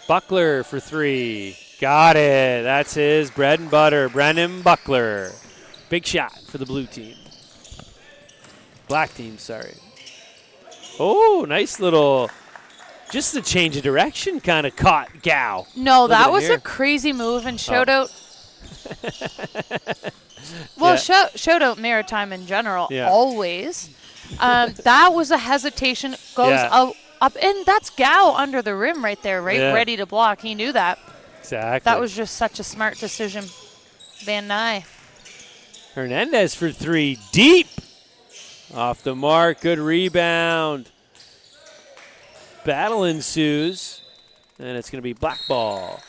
Buckler for 3. Got it. That's his bread and butter. Brennan Buckler. Big shot for the blue team. Black team, sorry. Oh, nice little, just the change of direction kind of caught Gow. No, that was a crazy move, and shout out. Well, shout out Maritime in general, always. That was a hesitation, goes up, and that's Gow under the rim right there, ready to block. He knew that. Exactly. That was just such a smart decision. Van Nye. Hernandez for three, deep. Off the mark, good rebound. Battle ensues, and it's going to be black ball.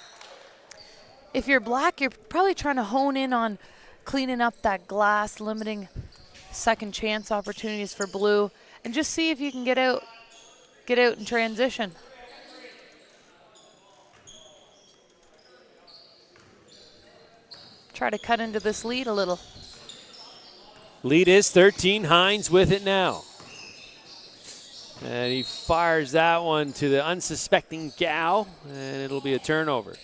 If you're Black, you're probably trying to hone in on cleaning up that glass, limiting second chance opportunities for Blue, and just see if you can get out in transition. Try to cut into this lead a little. Lead is 13. Hines with it now. And he fires that one to the unsuspecting Gow, and it'll be a turnover.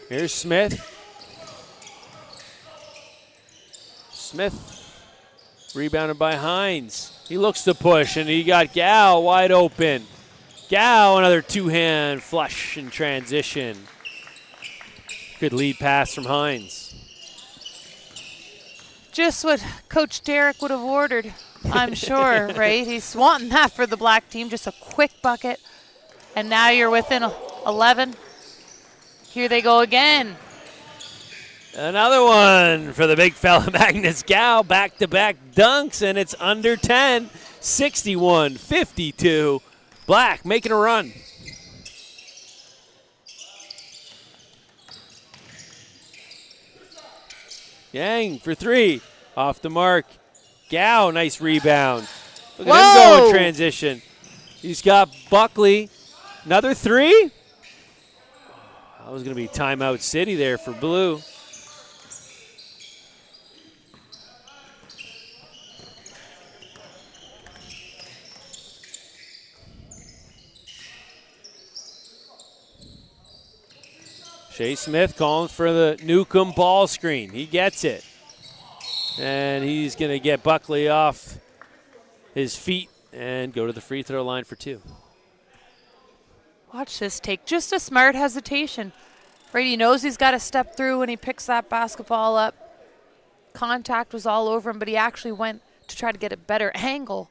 Here's Smith. Smith rebounded by Hines. He looks to push, and he got Gow wide open. Gow, another two-hand flush in transition. Good lead pass from Hines. Just what Coach Derek would have ordered, I'm sure, right? He's wanting that for the Black team, just a quick bucket. And now you're within 11. Here they go again. Another one for the big fella, Magnus Gow. Back-to-back dunks, and it's under 10. 61-52. Black making a run. Yang for three. Off the mark. Gow, nice rebound. Look at him go in transition. He's got Buckley. Another three. That was going to be timeout city there for Blue. Shea Smith calling for the Newcomb ball screen. He gets it. And he's going to get Buckley off his feet and go to the free throw line for two. Watch this take. Just a smart hesitation. Brady knows he's got to step through when he picks that basketball up. Contact was all over him, but he actually went to try to get a better angle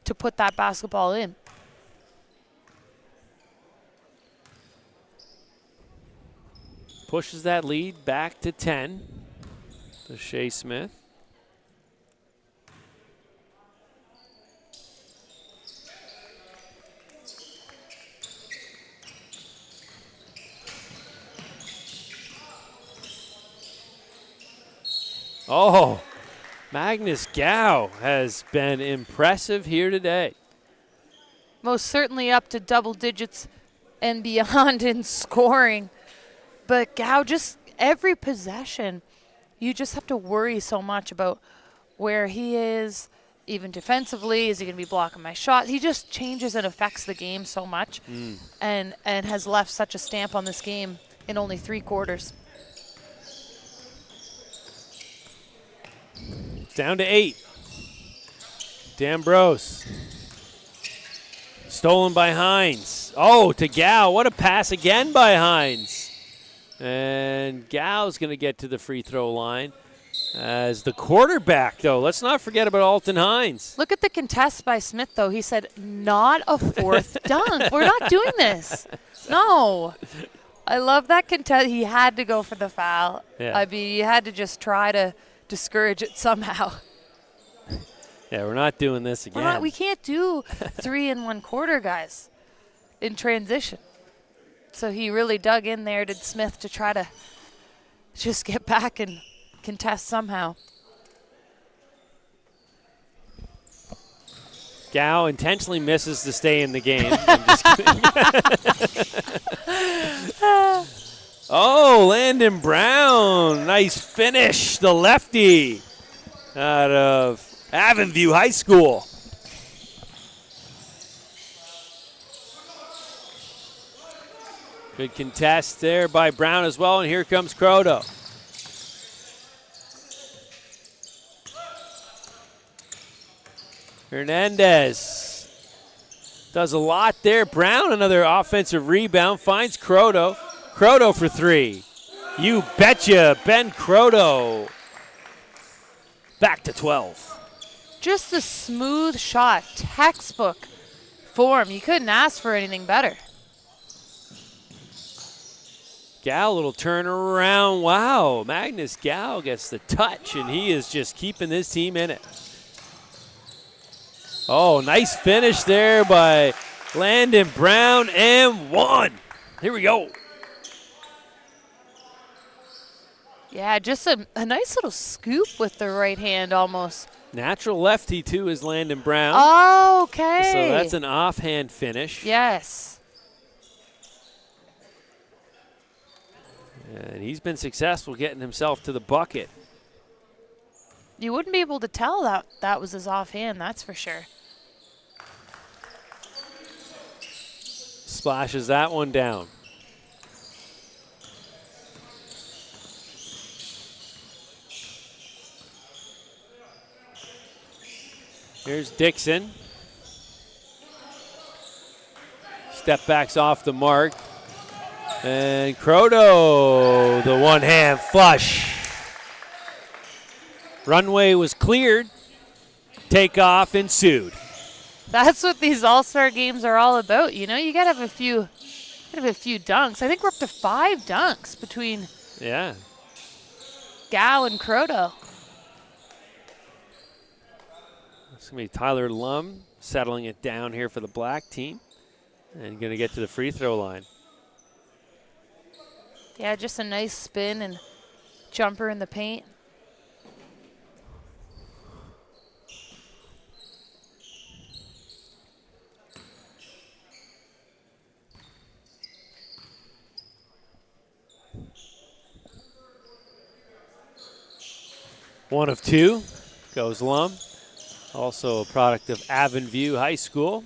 to put that basketball in. Pushes that lead back to 10 to Shea Smith. Oh, Magnus Gow has been impressive here today. Most certainly up to double digits and beyond in scoring. But Gow, just every possession, you just have to worry so much about where he is, even defensively. Is he going to be blocking my shot? He just changes and affects the game so much and has left such a stamp on this game in only 3 quarters. Down to 8. D'Ambrose. Stolen by Hines. Oh, to Gow. What a pass again by Hines. And Gow's going to get to the free throw line as the quarterback, though. Let's not forget about Alton Hines. Look at the contest by Smith, though. He said, not a fourth dunk. We're not doing this. No. I love that contest. He had to go for the foul. Yeah. I mean, you had to just try to discourage it somehow. Yeah, we're not doing this again. We can't do 3 in 1 quarter, guys, in transition. So he really dug in there, did Smith, to try to just get back and contest somehow. Gow intentionally misses to stay in the game. I'm just kidding. Oh, Landon Brown. Nice finish. The lefty out of Avonview High School. Good contest there by Brown as well, and here comes Croto. Hernandez does a lot there. Brown, another offensive rebound, finds Croto. Croto for 3. You betcha, Ben Croto. Back to 12. Just a smooth shot, textbook form. You couldn't ask for anything better. Gal, little turnaround. Wow, Magnus Gal gets the touch, and he is just keeping this team in it. Oh, nice finish there by Landon Brown, and one. Here we go. Yeah, just a nice little scoop with the right hand almost. Natural lefty, too, is Landon Brown. Okay. So that's an offhand finish. Yes. And he's been successful getting himself to the bucket. You wouldn't be able to tell that was his offhand, that's for sure. Splashes that one down. Here's Dixon. Step backs off the mark. And Croto, the one-hand flush. Runway was cleared. Takeoff ensued. That's what these All-Star games are all about. You know, you got to have a few dunks. I think we're up to 5 dunks between Gal and Croto. It's going to be Tyler Lum settling it down here for the black team and going to get to the free throw line. Yeah, just a nice spin and jumper in the paint. One of two goes Lum. Also a product of Avonview High School.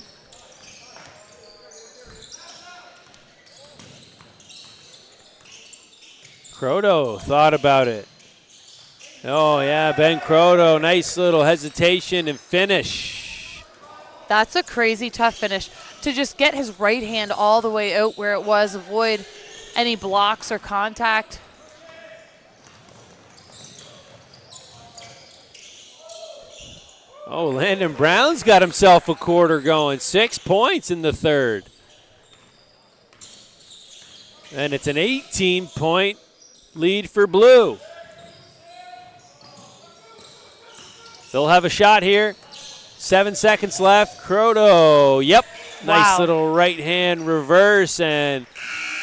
Croto thought about it. Oh, yeah, Ben Croto. Nice little hesitation and finish. That's a crazy tough finish. To just get his right hand all the way out where it was, avoid any blocks or contact. Oh, Landon Brown's got himself a quarter going. 6 points in the third. And it's an 18-point lead for Blue. They'll have a shot here. 7 seconds left. Croto, yep. Nice little right hand reverse, and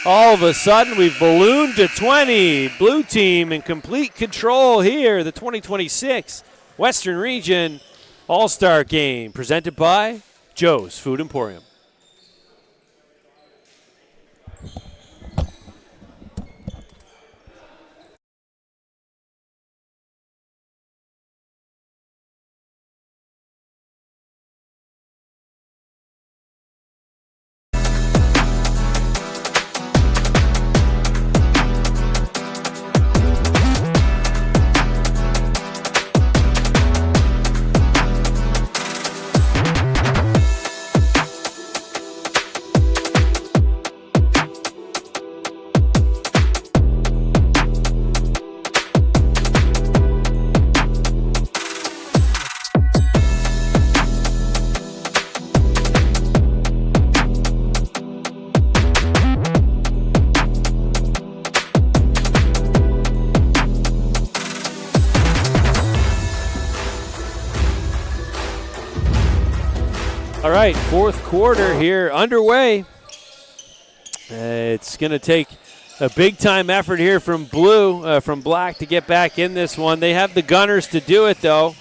all of a sudden we've ballooned to 20. Blue team in complete control here. The 2026 Western Region All-Star Game presented by Joe's Food Emporium. All right, fourth quarter here underway. It's going to take a big-time effort here from from Black to get back in this one. They have the gunners to do it, though.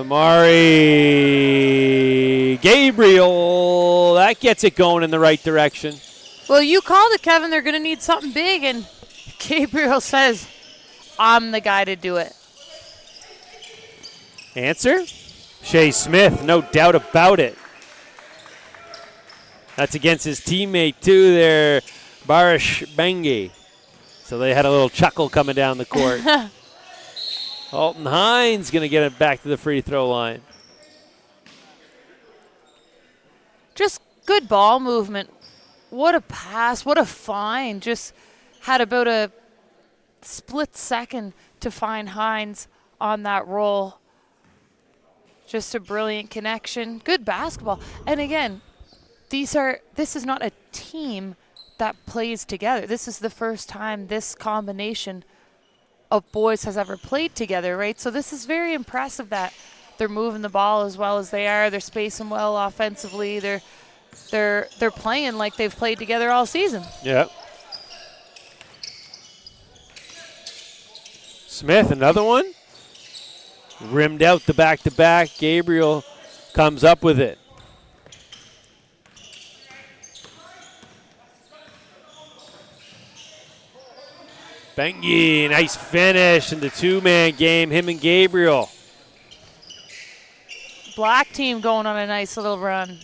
Mari Gabriel, that gets it going in the right direction. Well, you called it, Kevin. They're going to need something big, and Gabriel says, I'm the guy to do it. Answer? Shea Smith, no doubt about it. That's against his teammate, too, there, Barish Bengi. So they had a little chuckle coming down the court. Alton Hines going to get it back to the free throw line. Just good ball movement. What a pass. What a find. Just had about a split second to find Hines on that roll. Just a brilliant connection. Good basketball. And again, this is not a team that plays together. This is the first time this combination of boys has ever played together, right? So this is very impressive that they're moving the ball as well as they are. They're spacing well offensively. They're playing like they've played together all season. Yeah. Smith, another one. Rimmed out the back-to-back. Gabriel comes up with it. Bengi, nice finish in the two-man game, him and Gabriel. Black team going on a nice little run.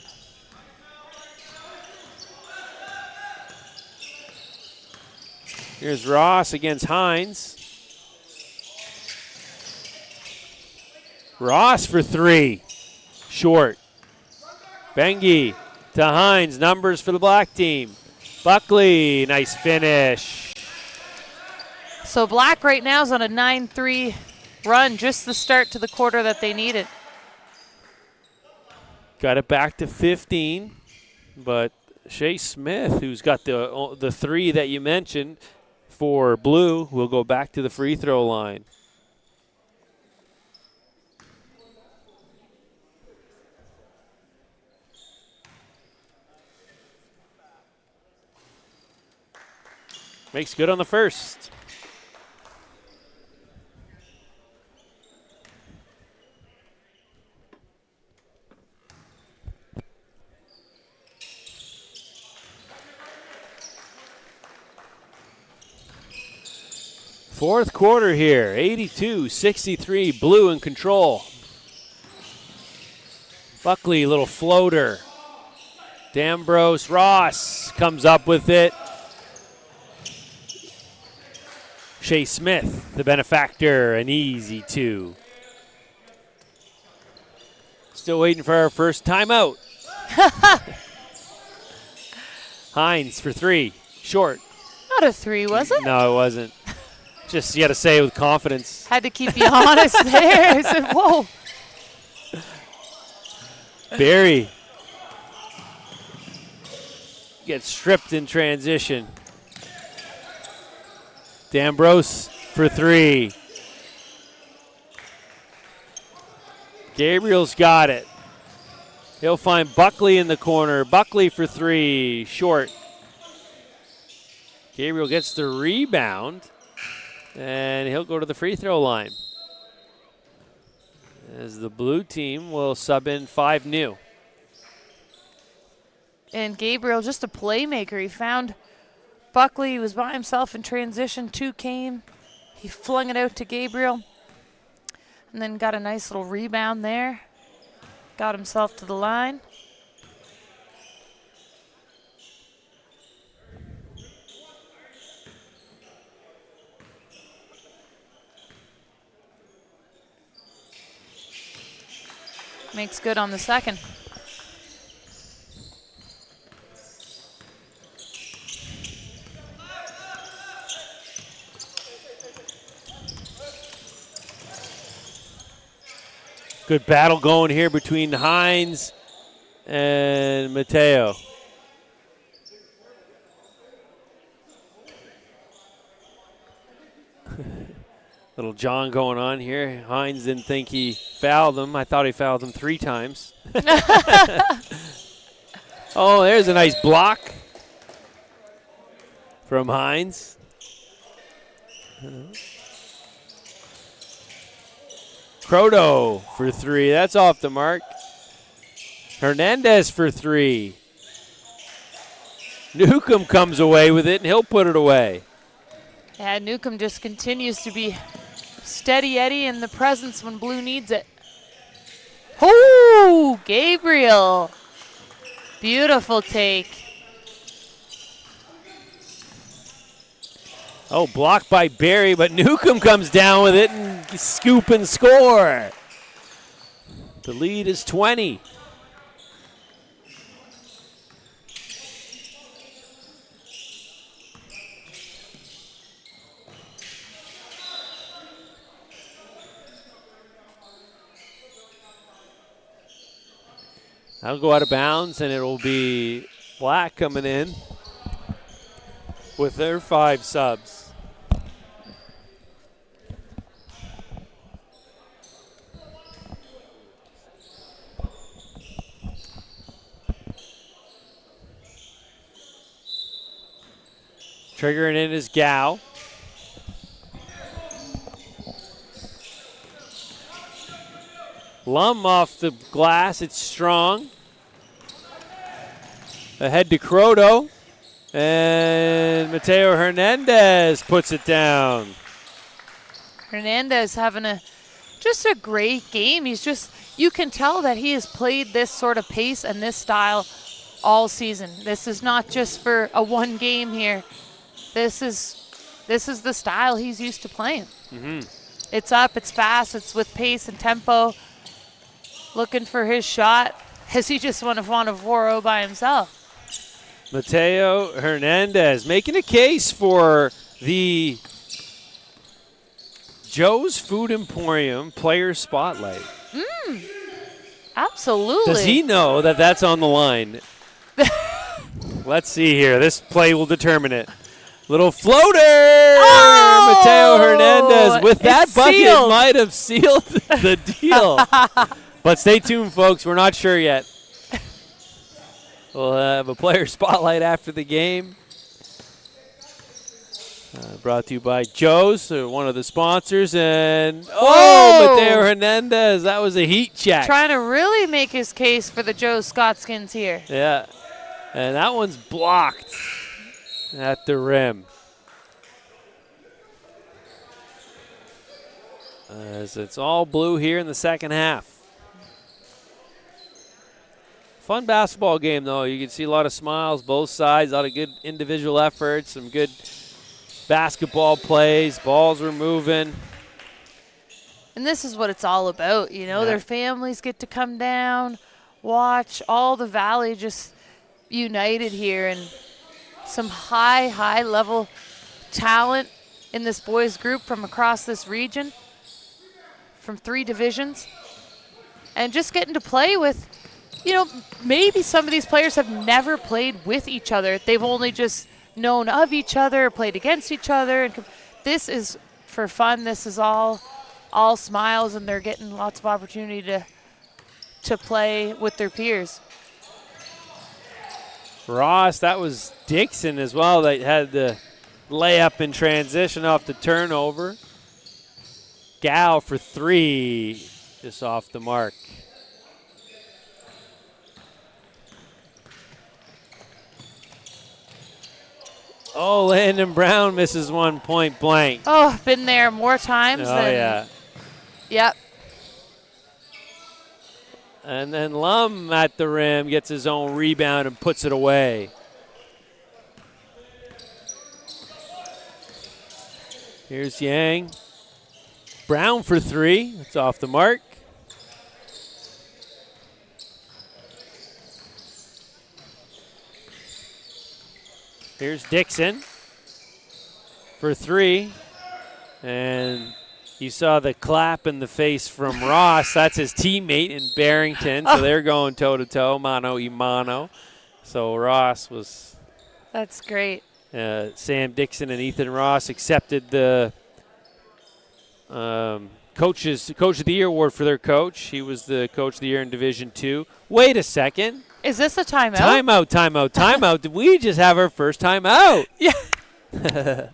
Here's Ross against Hines. Ross for three. Short. Bengi to Hines. Numbers for the black team. Buckley, nice finish. So Black right now is on a 9-3 run, just the start to the quarter that they needed. Got it back to 15, but Shea Smith, who's got the three that you mentioned for blue, will go back to the free throw line. Makes good on the first. Fourth quarter here, 82-63, blue in control. Buckley, little floater. D'Ambrose, Ross comes up with it. Shea Smith, the benefactor, an easy two. Still waiting for our first timeout. Hines for three, short. Not a three, was it? No, it wasn't. Just you got to say it with confidence. Had to keep you honest there. I said, whoa. Barry gets stripped in transition. D'Ambrose for three. Gabriel's got it. He'll find Buckley in the corner. Buckley for three, short. Gabriel gets the rebound, and he'll go to the free throw line. As the blue team will sub in 5 new. And Gabriel, just a playmaker. He found Buckley. He was by himself in transition. Two came. He flung it out to Gabriel. And then got a nice little rebound there. Got himself to the line. Makes good on the second. Good battle going here between Hines and Mateo. Little John going on here. Hines didn't think he fouled him. I thought he fouled him 3 times. Oh, there's a nice block from Hines. Croto for 3. That's off the mark. Hernandez for 3. Newcomb comes away with it, and he'll put it away. Yeah, Newcomb just continues to be steady Eddie in the presence when blue needs it. Oh, Gabriel. Beautiful take. Oh, blocked by Barry, but Newcomb comes down with it and scoop and score. The lead is 20. That'll go out of bounds, and it will be Black coming in with their 5 subs. Triggering in is Gow. Lum off the glass, it's strong. Ahead to Croto. And Mateo Hernandez puts it down. Hernandez having just a great game. You can tell that he has played this sort of pace and this style all season. This is not just for a one game here. This is the style he's used to playing. It's up, it's fast, it's with pace and tempo. Looking for his shot as he just won a Voro by himself. Mateo Hernandez making a case for the Joe's Food Emporium Player Spotlight. Absolutely. Does he know that that's on the line? Let's see here. This play will determine it. Little floater! Oh! Mateo Hernandez with that It's bucket sealed. might have sealed the deal. But stay tuned, folks. We're not sure yet. We'll have a player spotlight after the game. Brought to you by Joe's, one of the sponsors. And, Mateo Hernandez, that was a heat check. Trying to really make his case for the Joe Scottskins here. Yeah. And that one's blocked at the rim. As it's all blue here in the second half. Fun basketball game, though. You can see a lot of smiles, both sides, a lot of good individual efforts, some good basketball plays. Balls were moving. And this is what it's all about, you know. Yeah. Their families get to come down, watch all the Valley just united here, and some high level talent in this boys group from across this region, from 3 divisions, and just getting to play with, you know, maybe some of these players have never played with each other. They've only just known of each other, played against each other. And this is for fun. This is all smiles, and they're getting lots of opportunity to play with their peers. Ross, that was Dixon as well that had the layup in transition off the turnover. Gow for 3, just off the mark. Oh, Landon Brown misses one point blank. Oh, been there more times Oh, than. yeah. Yep. And then Lum at the rim gets his own rebound and puts it away. Here's Yang. Brown for 3. It's off the mark. Here's Dixon for 3. And you saw the clap in the face from Ross. That's his teammate in Barrington. So they're going toe-to-toe, mano y mano. So Ross was... That's great. Sam Dixon and Ethan Ross accepted the Coach of the Year award for their coach. He was the Coach of the Year in Division 2. Wait a second. Is this a timeout? Timeout. Did we just have our first timeout? Yeah.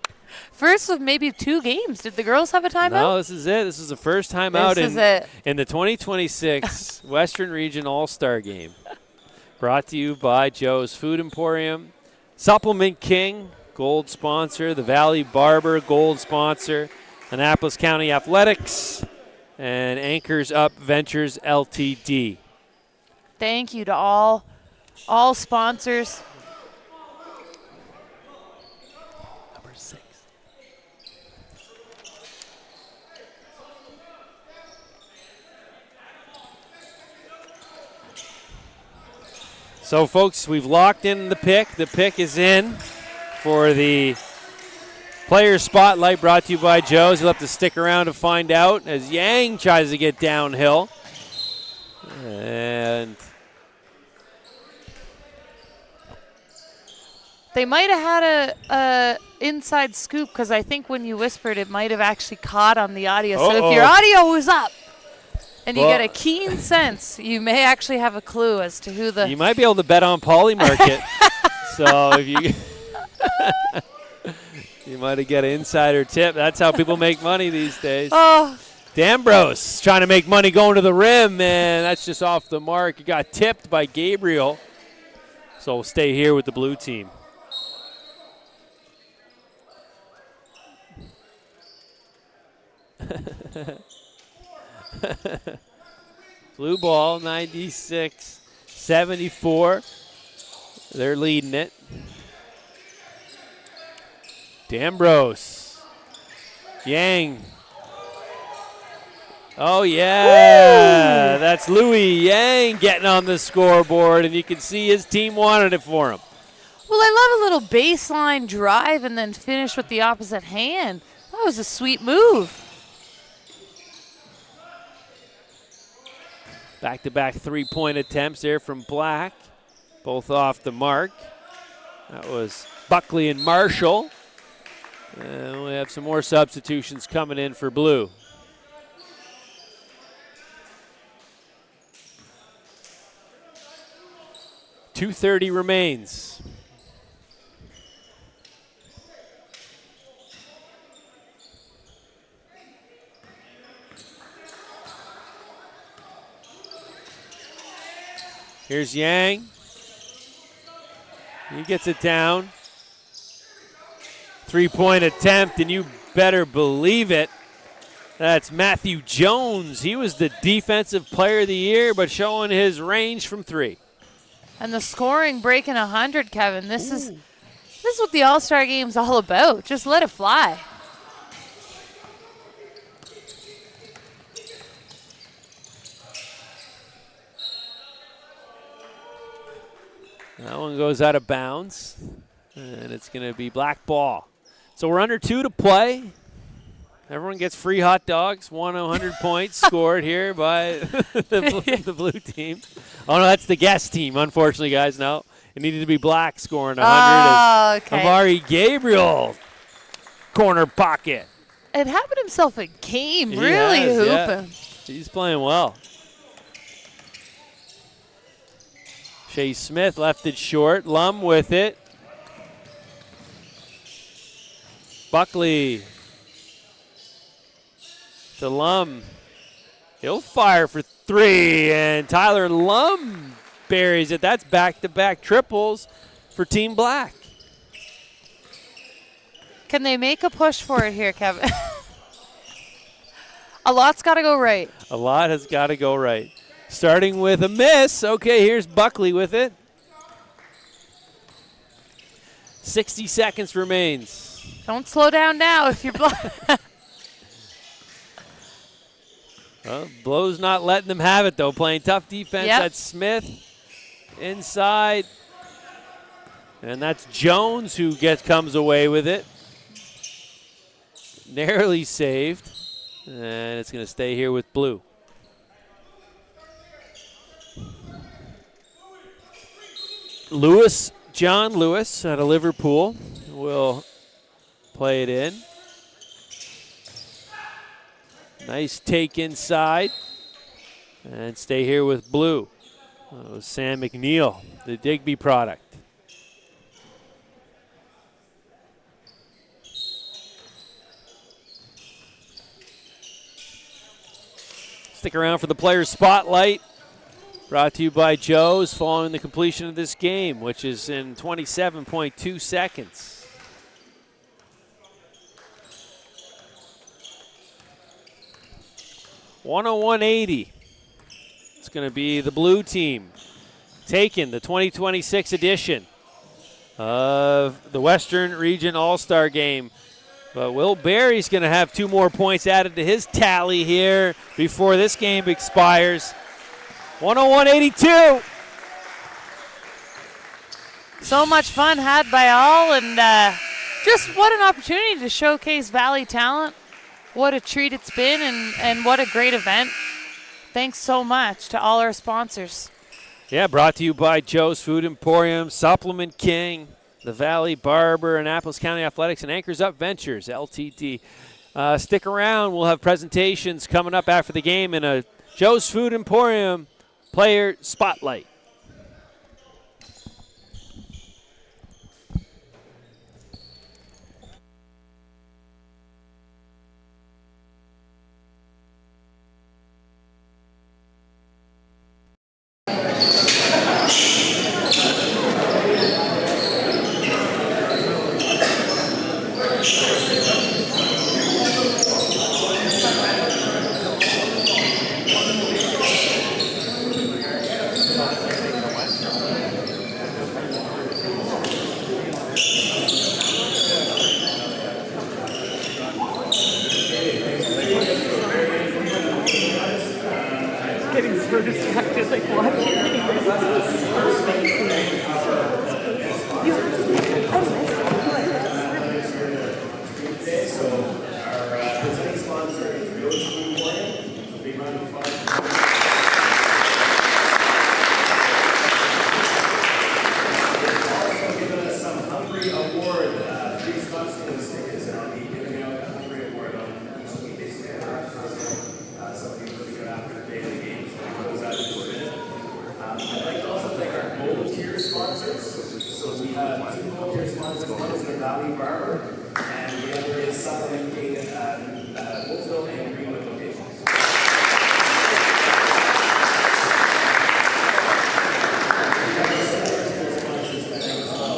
First of maybe 2 games. Did the girls have a timeout? No, this is it. This is the first timeout in the 2026 Western Region All-Star Game. Brought to you by Joe's Food Emporium, Supplement King, gold sponsor, the Valley Barber, gold sponsor, Annapolis County Athletics, and Anchors Up Ventures Ltd. Thank you to all sponsors. Number 6. So, folks, we've locked in the pick. The pick is in for the player spotlight brought to you by Joe's. You'll have to stick around to find out as Yang tries to get downhill. And They might have had a inside scoop because I think when you whispered, it might have actually caught on the audio. So if your audio was up and you get a keen sense, you may actually have a clue as to who the. You might be able to bet on Polymarket. So if you. You might have got an insider tip. That's how people make money these days. Oh. D'Ambrose trying to make money going to the rim, and that's just off the mark. He got tipped by Gabriel. So we'll stay here with the blue team. Blue ball, 96-74. They're leading it. D'Ambrose. Yang. Oh, yeah. Woo! That's Louis Yang getting on the scoreboard, and you can see his team wanted it for him. Well, I love a little baseline drive and then finish with the opposite hand. That was a sweet move. Back-to-back three-point attempts there from Black, both off the mark. That was Buckley and Marshall. And we have some more substitutions coming in for blue. .230 remains. Here's Yang. He gets it down. Three-point attempt, and you better believe it. That's Matthew Jones. He was the Defensive Player of the Year, but showing his range from three. And the scoring breaking 100, Kevin. This is what the All-Star Game's all about. Just let it fly. That one goes out of bounds, and it's going to be black ball. So we're under 2 to play. Everyone gets free hot dogs. 100 points scored here by the blue team. Oh, no, that's the guest team, unfortunately, guys. No, it needed to be Black scoring 100. Oh, okay. Amari Gabriel, corner pocket. It happened himself a game, He really has, hooping. Yeah. He's playing well. Shea Smith left it short. Lum with it. Buckley to Lum. He'll fire for three, and Tyler Lum buries it. That's back-to-back triples for Team Black. Can they make a push for it here, Kevin? A lot's got to go right. A lot has got to go right. Starting with a miss. Okay, here's Buckley with it. 60 seconds remains. Don't slow down now if you're Well, Blow's not letting them have it, though. Playing tough defense. Yep. That's Smith inside. And that's Jones who comes away with it. Narrowly saved. And it's going to stay here with blue. John Lewis out of Liverpool will play it in. Nice take inside. And stay here with blue. Sam McNeil, the Digby product. Stick around for the Players Spotlight. Brought to you by Joe's following the completion of this game, which is in 27.2 seconds. .101.80. It's going to be the blue team taking the 2026 edition of the Western Region All-Star Game. But Will Berry's going to have 2 more points added to his tally here before this game expires. 101.82. So much fun had by all, and just what an opportunity to showcase Valley talent. What a treat it's been, and what a great event. Thanks so much to all our sponsors. Yeah, brought to you by Joe's Food Emporium, Supplement King, the Valley Barber Annapolis County Athletics and Anchors Up Ventures, LTD. Stick around. We'll have presentations coming up after the game in a Joe's Food Emporium Player Spotlight. Getting so distracted, like watching. Presenting sponsor is Joe's Food Emporium. So big round of applause. Also given us some Hungry Award, 3 spots for those tickets, and I'll be giving out a Hungry Award on each week they stand up. Something really good after the day of the game, so we close out in a minute. I'd like to also thank our gold tier sponsors. So we have 2 gold tier sponsors. One is the Valley Barber, and the other is Supplement King at Wolfville and Greenwood locations.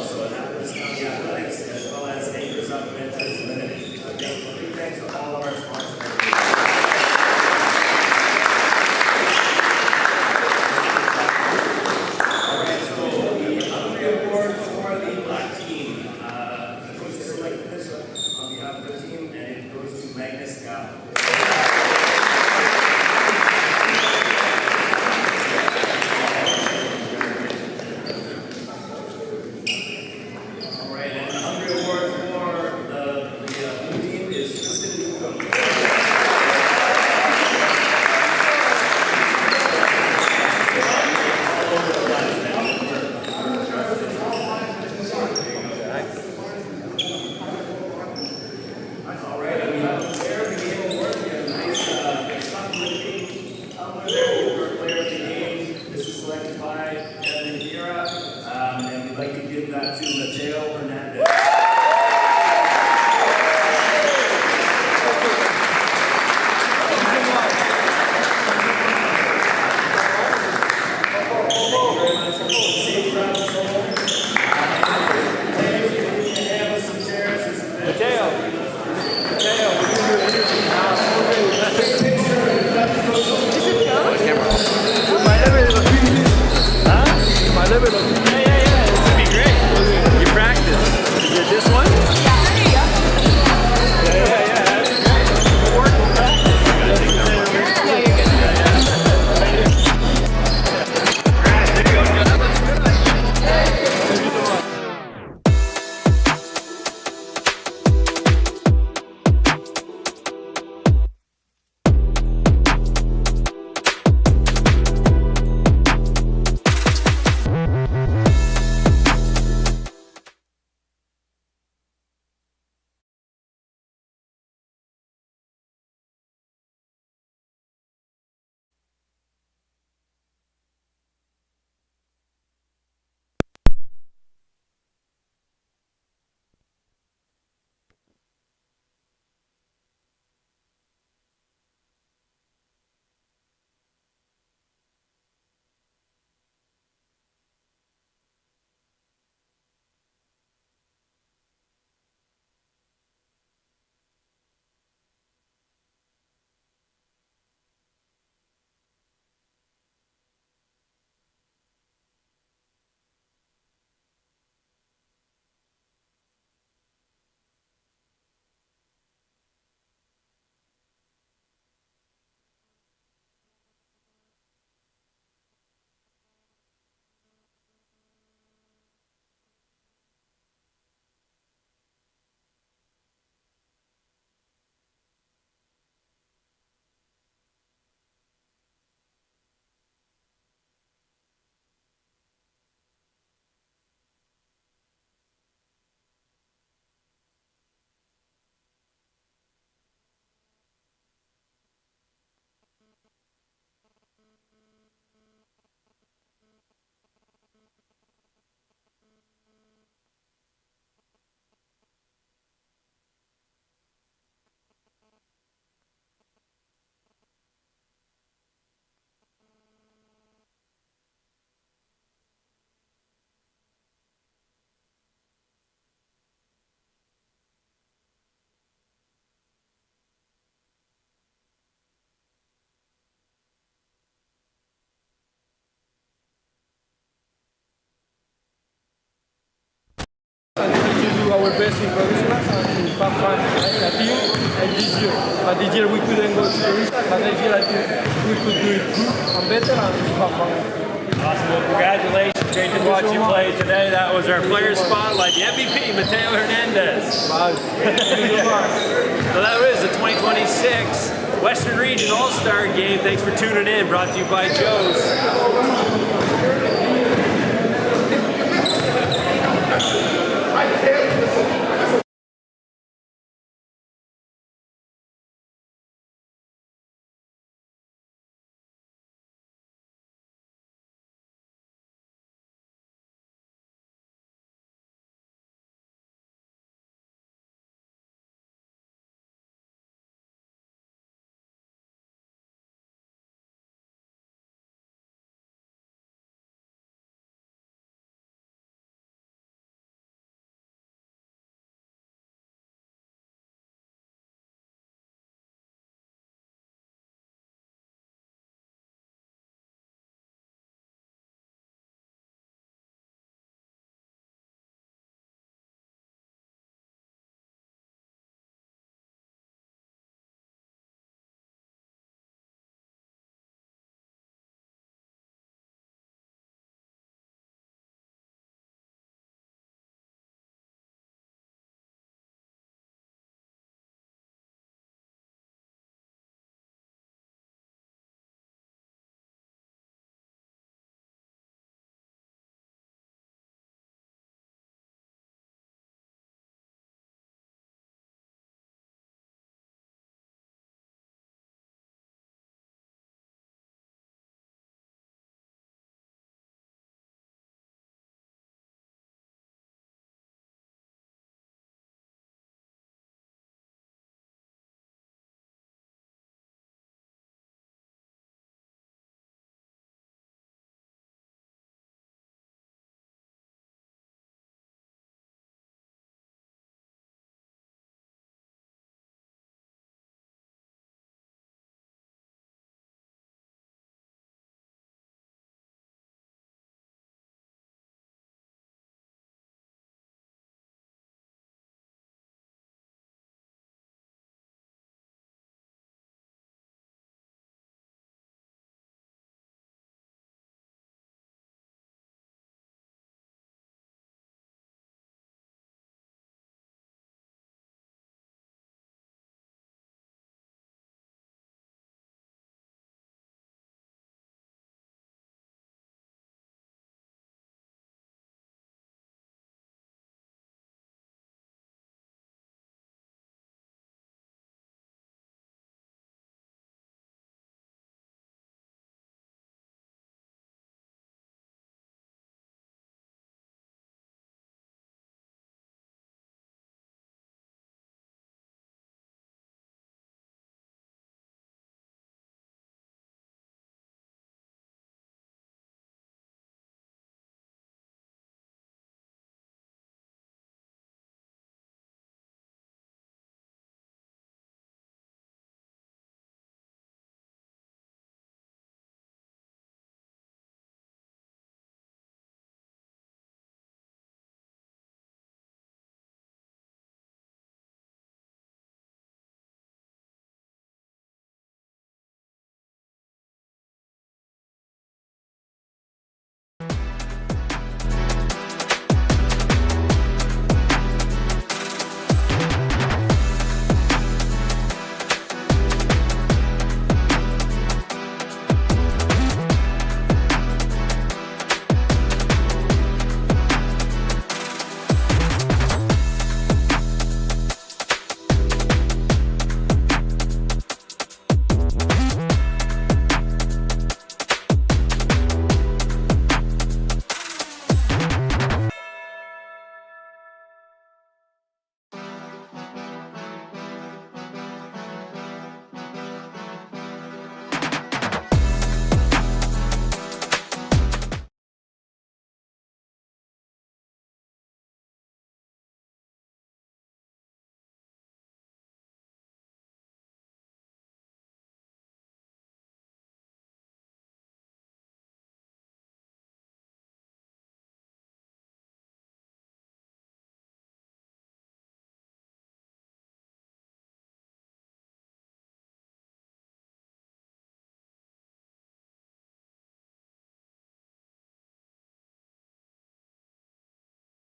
So Annapolis County Athletics, as well as Anchors Up Ventures Limited. So big thanks to all of our sponsors. All right, so the Hungry Award for the Black team. The coaches selected this on behalf of the team, and it goes to Magnus Gao. All right, and the Hungry Award for the blue team is Tristan Lugo. All right, and we have a player of the game award. We have a nice supplement tumbler there for player of the game. This is selected by Evan Hira, and we'd like to give that to Mateo Hernandez. Safe travels home. Players, if you can have us some chairs and some beds. My level. Yeah. This would be great. You practice. do our best in Provincials and to have fun as a team and this year. But this year we couldn't go to Provincials, but next year I think we could do it good and better and to have fun. Awesome. Well, congratulations. Great to watch you play today. That was our player spotlight, the MVP, Mateo Hernandez. Bye. So that was the 2026 Western Region All-Star Game. Thanks for tuning in. Brought to you by Joe's.